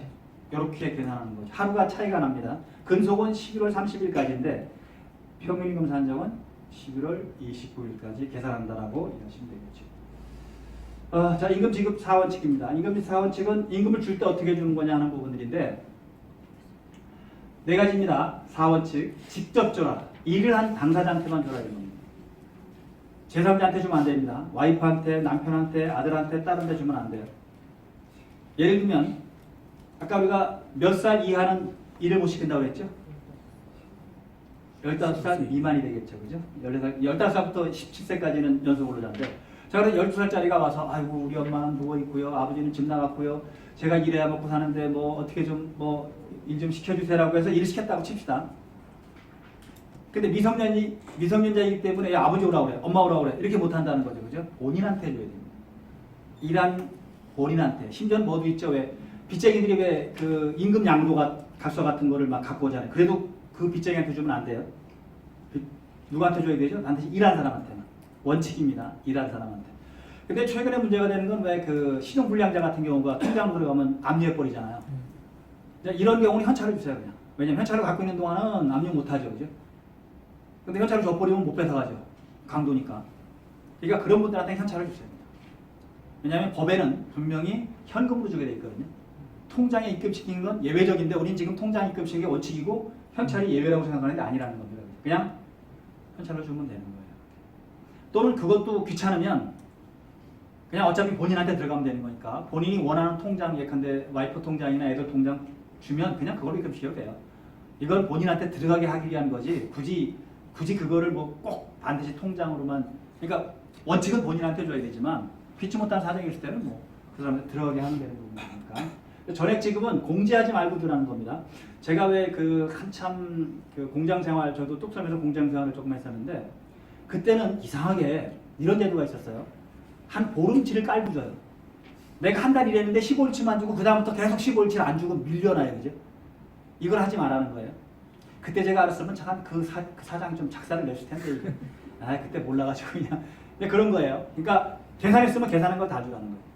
Speaker 1: 이렇게 계산하는 거죠. 하루가 차이가 납니다. 근속은 11월 30일까지인데 평균임금 산정은 11월 29일까지 계산한다라고 이해하시면 되겠죠. 자, 임금 지급 4원칙입니다. 임금 지급 4원칙은 임금을 줄 때 어떻게 주는 거냐 하는 부분들인데 네 가지입니다. 4원칙. 직접 줘라. 일을 한 당사자한테만 줘라 이런 겁니다. 제3자한테 주면 안 됩니다. 와이프한테, 남편한테, 아들한테, 딸한테 주면 안 돼요. 예를 들면 아까 우리가 몇 살 이하는 일을 못 시킨다고 했죠? 15살 미만이 되겠죠. 그죠? 15살부터 17세까지는 연속근로자인데, 자, 그래서 12살짜리가 와서 아이고 우리 엄마는 누워있고요. 아버지는 집 나갔고요. 제가 일해야 먹고 사는데 뭐 어떻게 좀 뭐 일 좀 시켜주세요라고 해서 일을 시켰다고 칩시다. 근데 미성년자이기 때문에 야, 아버지 오라고 그래. 엄마 오라고 그래. 이렇게 못한다는 거죠. 그죠? 본인한테 해줘야 됩니다. 일한 본인한테. 심지어는 뭐도 있죠. 왜 빚쟁이들이 왜 그 임금 양도가 각서 같은 거를 막 갖고 오잖아요. 그래도 그 빚쟁이한테 주면 안 돼요. 누구한테 줘야 되죠? 반드시 일한 사람한테는. 원칙입니다. 일한 사람한테. 근데 최근에 문제가 되는 건 왜 그 신용불량자 같은 경우가 통장으로 들어가면 압류해버리잖아요. 이런 경우는 현찰을 주세요, 그냥. 왜냐면 현찰을 갖고 있는 동안은 압류 못하죠, 그죠? 근데 현찰을 줘버리면 못 뺏어가죠. 강도니까. 그러니까 그런 분들한테 현찰을 주세요. 왜냐하면 법에는 분명히 현금으로 주게 돼 있거든요. 통장에 입금시키는 건 예외적인데 우린 지금 통장에 입금시키는 게 원칙이고 현찰이 예외라고 생각하는데 아니라는 겁니다. 그냥 현찰로 주면 되는 거예요. 또는 그것도 귀찮으면 그냥 어차피 본인한테 들어가면 되는 거니까 본인이 원하는 통장 예컨대 와이프 통장이나 애들 통장 주면 그냥 그걸로 입금시켜도 돼요. 이걸 본인한테 들어가게 하기 위한 거지 굳이 그거를 뭐 꼭 반드시 통장으로만 그러니까 원칙은 본인한테 줘야 되지만 피치 못한 사정이 있을 때는 뭐 그 사람한테 들어가게 하면 되는 거니까 전액 지급은 공제하지 말고 들어가는 겁니다. 제가 왜 그 한참 그 공장 생활 저도 뚝섬에서 공장 생활을 조금 했었는데 그때는 이상하게 이런 제도가 있었어요. 한 보름치를 깔고 줘요. 내가 한 달 일했는데 15일치만 주고 그 다음부터 계속 15일치를 안 주고 밀려나요, 그죠? 이걸 하지 말라는 거예요. 그때 제가 알았으면 잠깐 그 사장 좀 작사를 냈을 텐데 이게. 그때 몰라가지고 그냥 근데 그런 거예요. 그러니까 계산했으면 계산한 걸 다 주라는 거예요.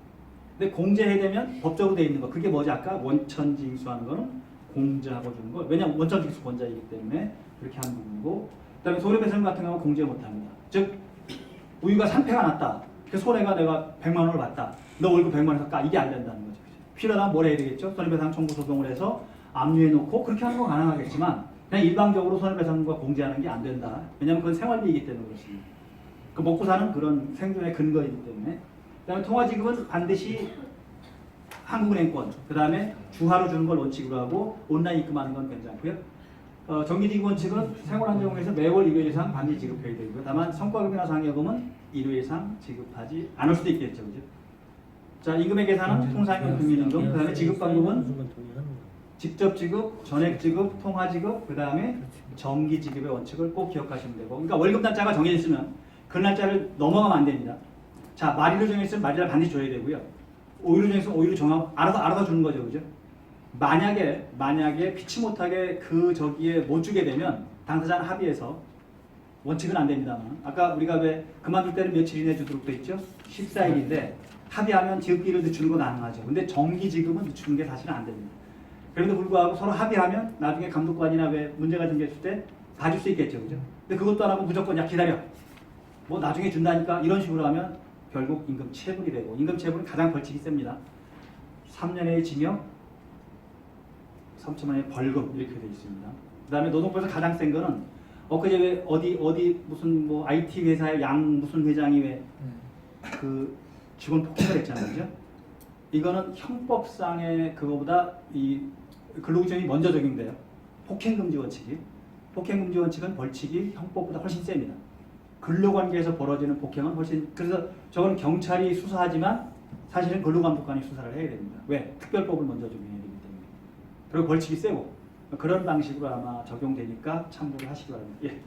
Speaker 1: 근데 공제해야 되면 법적으로 돼 있는 거 그게 뭐지 아까 원천징수하는 거는 공제하고 주는 거 왜냐면 원천징수 권자이기 때문에 그렇게 하는 부분이고 그다음에 손해배상 같은 경우는 공제 못합니다. 즉 우유가 상패가 났다. 그 손해가 내가 100만 원을 받다. 너 월급 100만 원에서 까 이게 안 된다는 거죠. 필요하다면 뭘 해야 되겠죠? 손해배상 청구 소송을 해서 압류해 놓고 그렇게 하는 건 가능하겠지만 그냥 일방적으로 손해배상과 공제하는 게 안 된다. 왜냐하면 그건 생활비이기 때문에 그렇습니다. 그 먹고 사는 그런 생존의 근거이기 때문에 그다음에 통화지급은 반드시 한국은행권 그 다음에 주화로 주는 걸 원칙으로 하고 온라인 입금하는 건 괜찮고요. 정기지급 원칙은 생활안정에서 매월 1회 이상 반드시 지급해야 되고요. 다만 성과급이나 상여금은 1회 이상 지급하지 않을 수도 있겠죠. 그죠? 자, 임금의 계산은 통상임금, 금융임금, 그 다음에 지급 방법은 직접 지급, 전액 지급, 통화 지급, 그 다음에 정기 지급의 원칙을 꼭 기억하시면 되고 그러니까 월급 날짜가 정해져 있으면 그 날짜를 넘어가면 안 됩니다. 자, 말일로 정해있으면 말일을 반드시 줘야 되고요. 5일로 정해있으면 5일로 정하고 알아서 주는 거죠. 그죠? 만약에 피치 못하게 그 저기에 못 주게 되면 당사자는 합의해서 원칙은 안 됩니다만 아까 우리가 왜 그만둘 때는 며칠 이내 주도록 돼 있죠? 14일인데 합의하면 지급비를 늦추는 건 가능하죠. 근데 정기 지급은 늦추는 게 사실은 안 됩니다. 그럼에도 불구하고 서로 합의하면 나중에 감독관이나 왜 문제가 생겼을 때 봐줄 수 있겠죠. 그죠? 근데 그것도 안 하고 무조건 야 기다려. 뭐 나중에 준다니까 이런 식으로 하면 결국 임금 체불이 되고 임금 체불은 가장 벌칙이 셉니다. 3년의 징역, 3천만 원의 벌금 이렇게 되어 있습니다. 그 다음에 노동법에서 가장 센 거는 엊그제 왜 어디 무슨 뭐 IT 회사의 양 무슨 회장이 왜 그 직원 폭행을 했잖아요. 그죠? 이거는 형법상의 그거보다 이 근로기준이 먼저 적용돼요. 폭행금지 원칙이. 폭행금지 원칙은 벌칙이 형법보다 훨씬 셉니다. 근로관계에서 벌어지는 폭행은 훨씬 그래서 저건 경찰이 수사하지만 사실은 근로감독관이 수사를 해야 됩니다. 왜? 특별법을 먼저 적용해야 되기 때문에. 그리고 벌칙이 세고 그런 방식으로 아마 적용되니까 참고를 하시기 바랍니다. 예.